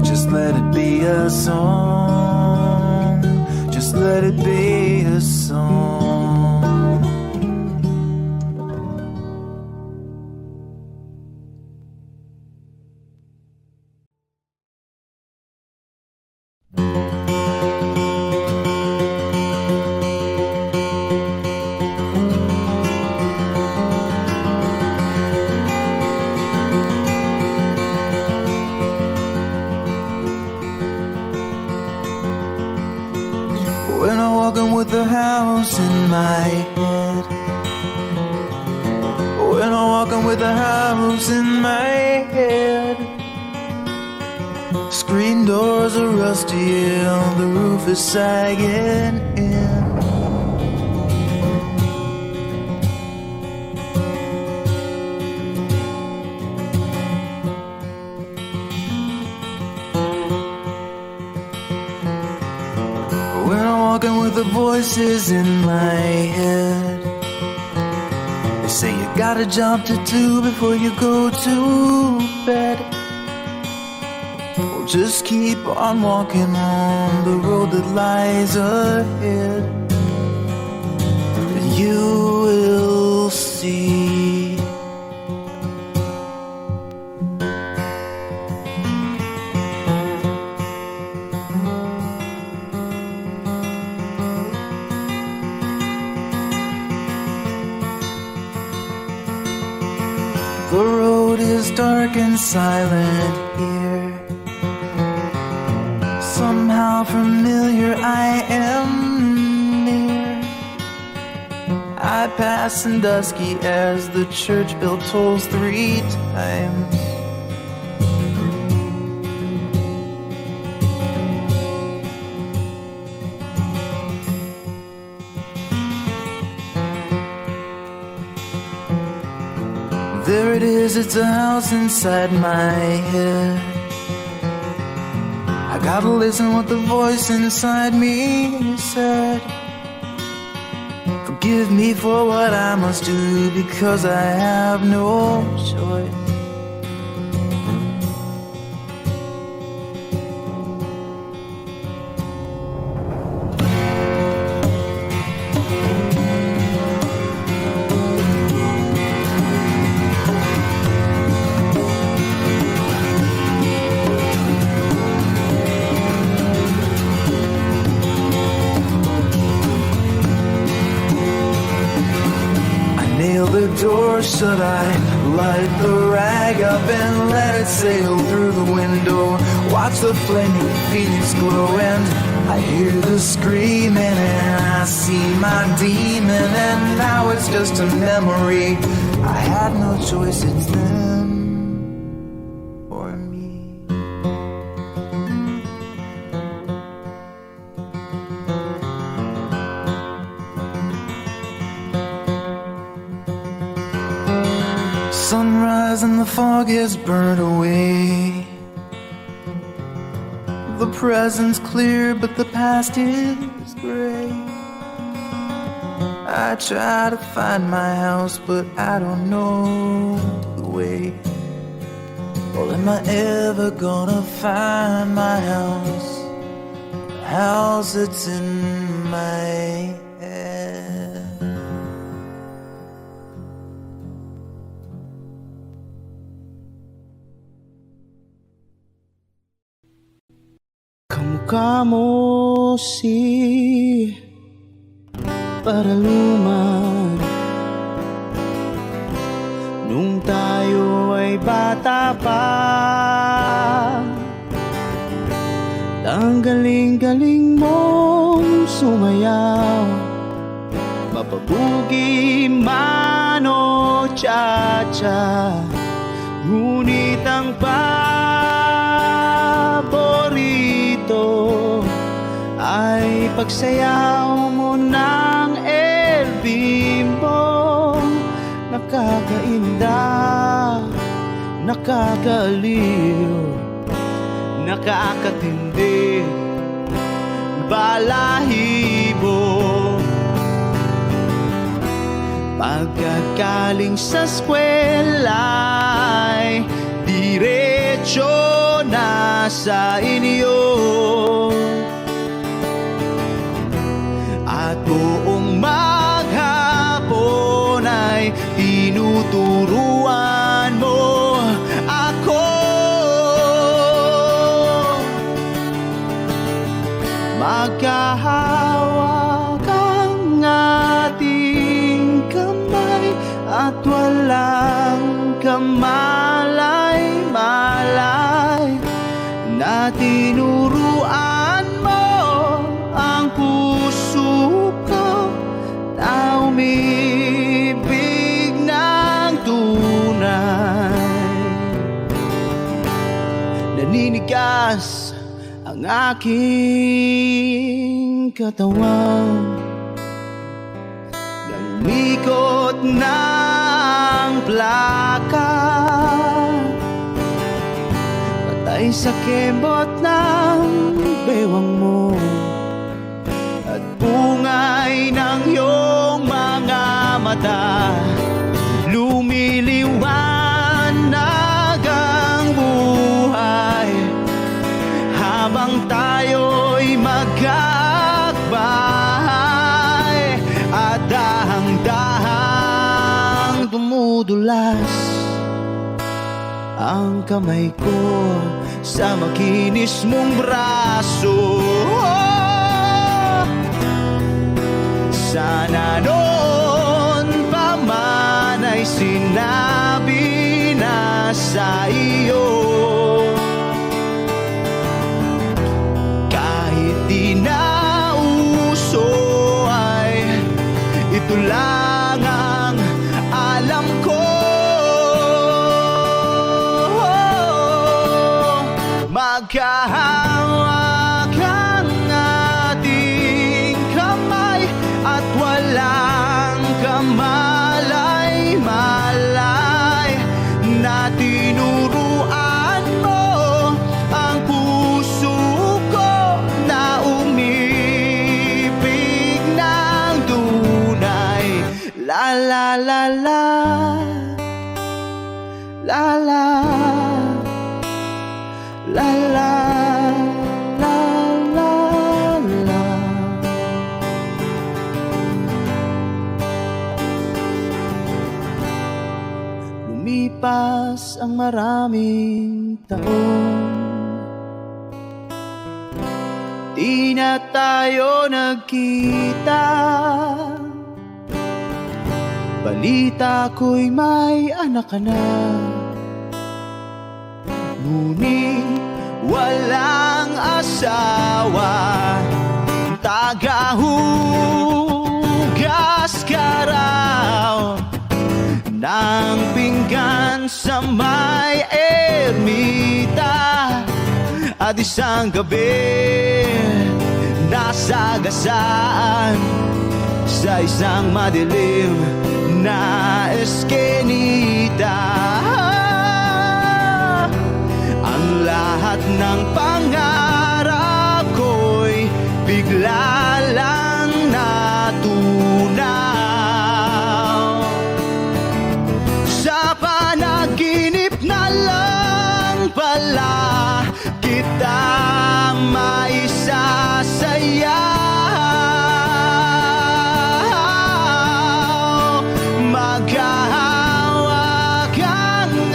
Just let it be a song. Just let it be a song. When I'm walking with the house in my head, when I'm walking with the house in my head, screen doors are rusty and the roof is sagging in. When I'm walking with the voices in my head, they say you got a job to do before you go to bed. Well, just keep on walking on the road that lies ahead, and you will see. The road is dark and silent here. Somehow familiar I am near. I pass in dusky as the church bell tolls 3 times. There it is, it's a house inside my head. I gotta listen what the voice inside me said. Forgive me for what I must do, because I have no choice. Nail the door shut, I light the rag up and let it sail through the window. Watch the flaming phoenix glow, and I hear the screaming, and I see my demon, and now it's just a memory. I had no choice, it's them or me. Sunrise and the fog has burned away. The present's clear, but the past is gray. I try to find my house, but I don't know the way. Well, am I ever gonna find my house? The house that's in my head. Kamukha mo si Paraluman nung tayo ay bata pa. Ang galing-galing mong sumayaw, mapabugi man o cha-cha. Ngunit ang pagsayaw mo ng LV mo, nakakainda, nakakaaliw, nakakatindi, balahibo. Pagkagaling sa eskwela'y diretso na sa inyo, at buong maghapon ay tinuturuan mo ako. Magkahawak ang ating kamay at walang kamalay-malay, na tinuruan mo ang puso ko na umibig ng tunay. Naninigas ang aking katawan ng ikot ng plaka, patay sa kembot ng bewang mo at bungay ng iyong mga mata. Lumiliwanag ang buhay habang tayo'y magkakbahay, at dahang-dahang dumudulas ang kamay ko sa makinis mong braso. Sana noon pa man ay sinabi na sa iyo, kahit di na uso ay ito lang ang alam ko. Magkahawak ang ating kamay at walang kamalay-malay, na tinuruan mo ang puso ko na umibig ng tunay. La la la la, la la, la la, la la la. Lumipas ang maraming taon, di na tayo nagkita. Balita ko'y may anak ka na, ngunit walang asawa. Tagahugas ka raw ng pinggan sa may ermita, at isang gabi nasagasaan sa isang madilim na eskenita. Ang lahat ng pangarap ko'y bigla lang natunaw. Sa panaginip na lang pala kita maisasaya. Magkahawak ang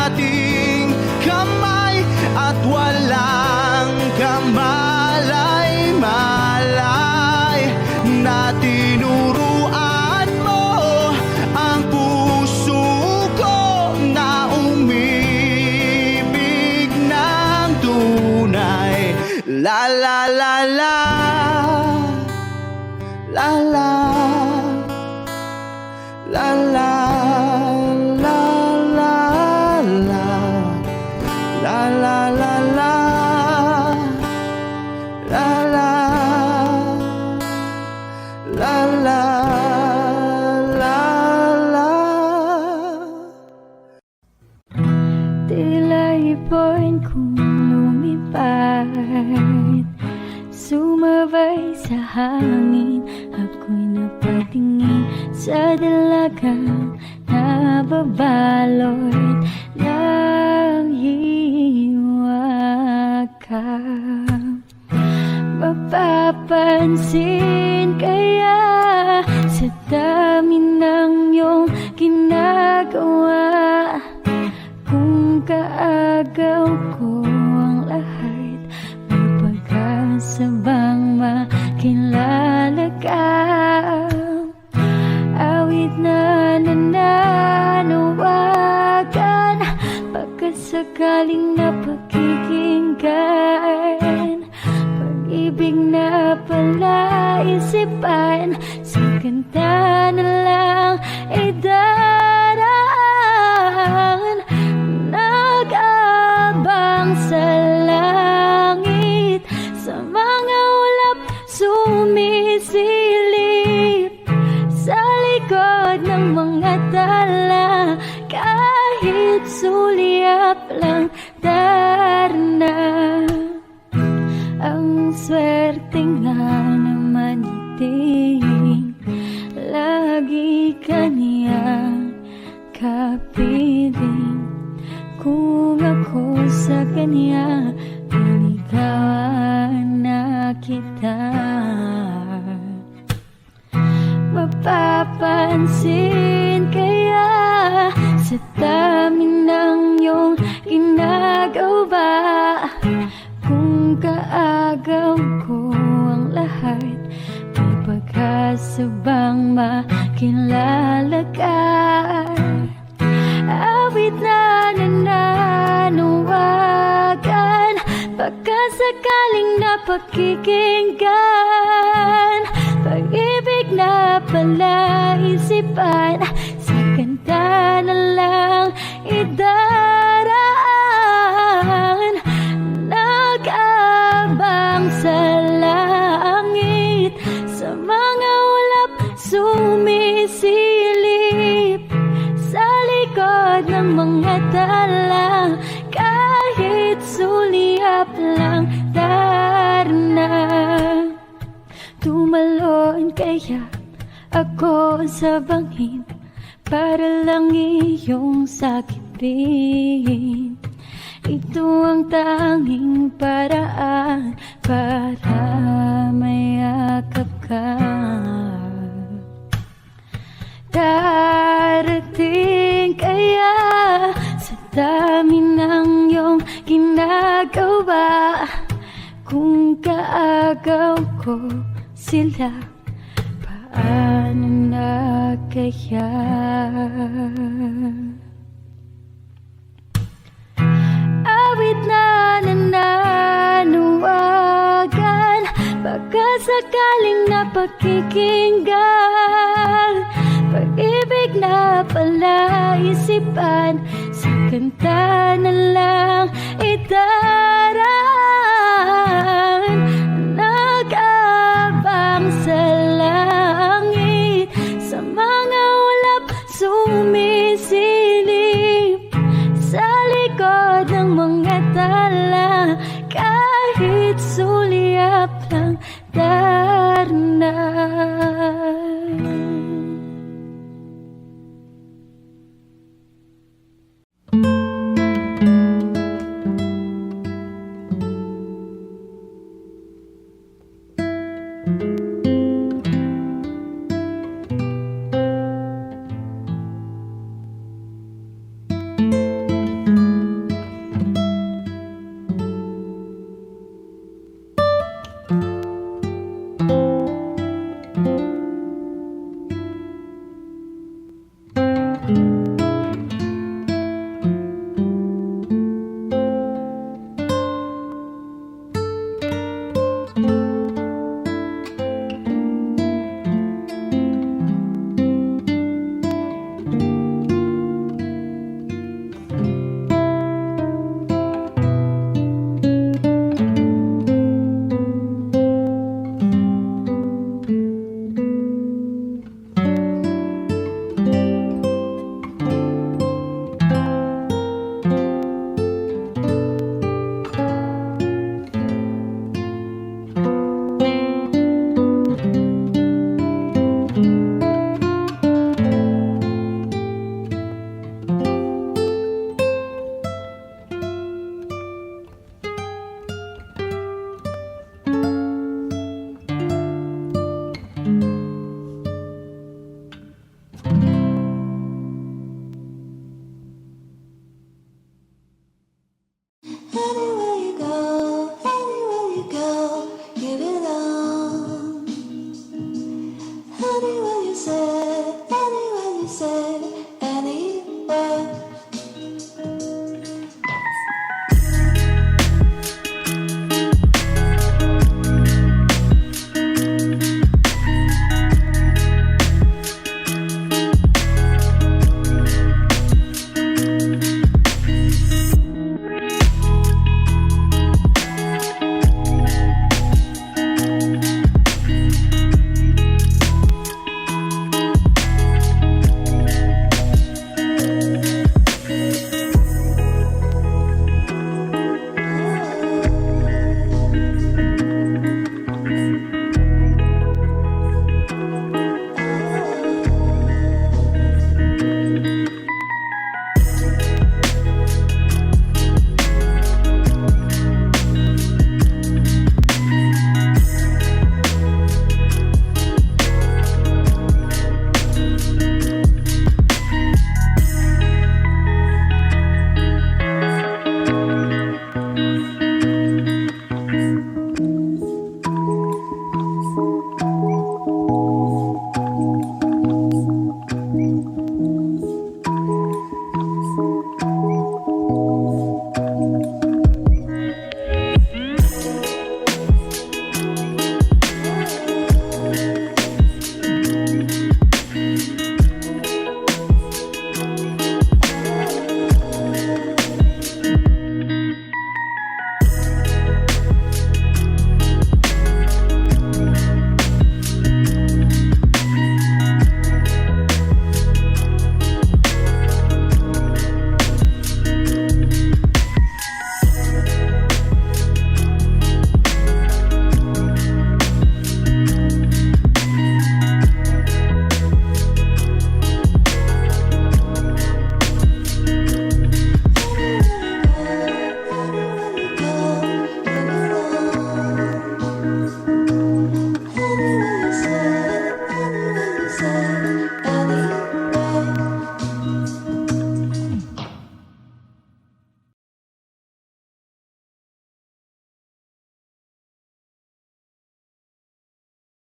ating kamay at walang kamalay-malay, na tinuruan mo ang puso ko na umibig ng tunay. La la la la, la la, la la, la la, la la, la la, la la, la la. lipat. Sumabay sa hangin, ako'y napatingin sa dalagang nababalot ng hiwaga. Mapapansin kaya sa dami ng iyong ginagawa, kung kaagaw ko ang lahat, may pag-asa bang makilala ka? Awit na nananawagan, pagkasakaling napakikinggan, pag-ibig na palaisipan, sa kanta na lang idaraan. Nag-abang sa langit, sa mga ulap sumisilip, sa likod ng mga tala, kahit sulyap lang darna. Ang swerte nga naman iting lagi ka niyang kapiling. Kung ako sa kanya, niligawan na kita. Mapapansin kaya sa dami ng iyong ginagawa, kung kaagaw ko ang lahat, may pag-asa bang makilala ka? Awit na nananawagan, pagkasakaling napakikinggan, pag-ibig na palaisipan, sa kanta na lang idaraan. Nag-abang sa langit, sa mga ulap sumisilip, sa likod ng mga tala, kahit sulyap lang darna. Tumalon kaya ako sa bangin, para lang iyong sakitin. Ito ang tanging paraan para mayakap ka. Darating kaya sa dami ng iyong ginagawa, kung kaagaw ko sila, paano na kaya? Awit na nananawagan, pagkasakaling napakikinggan, pag-ibig na palaisipan, sa kanta na lang idaraan. Nag-abang sa langit, sa mga ulap sumisilip, sa likod ng mga tala,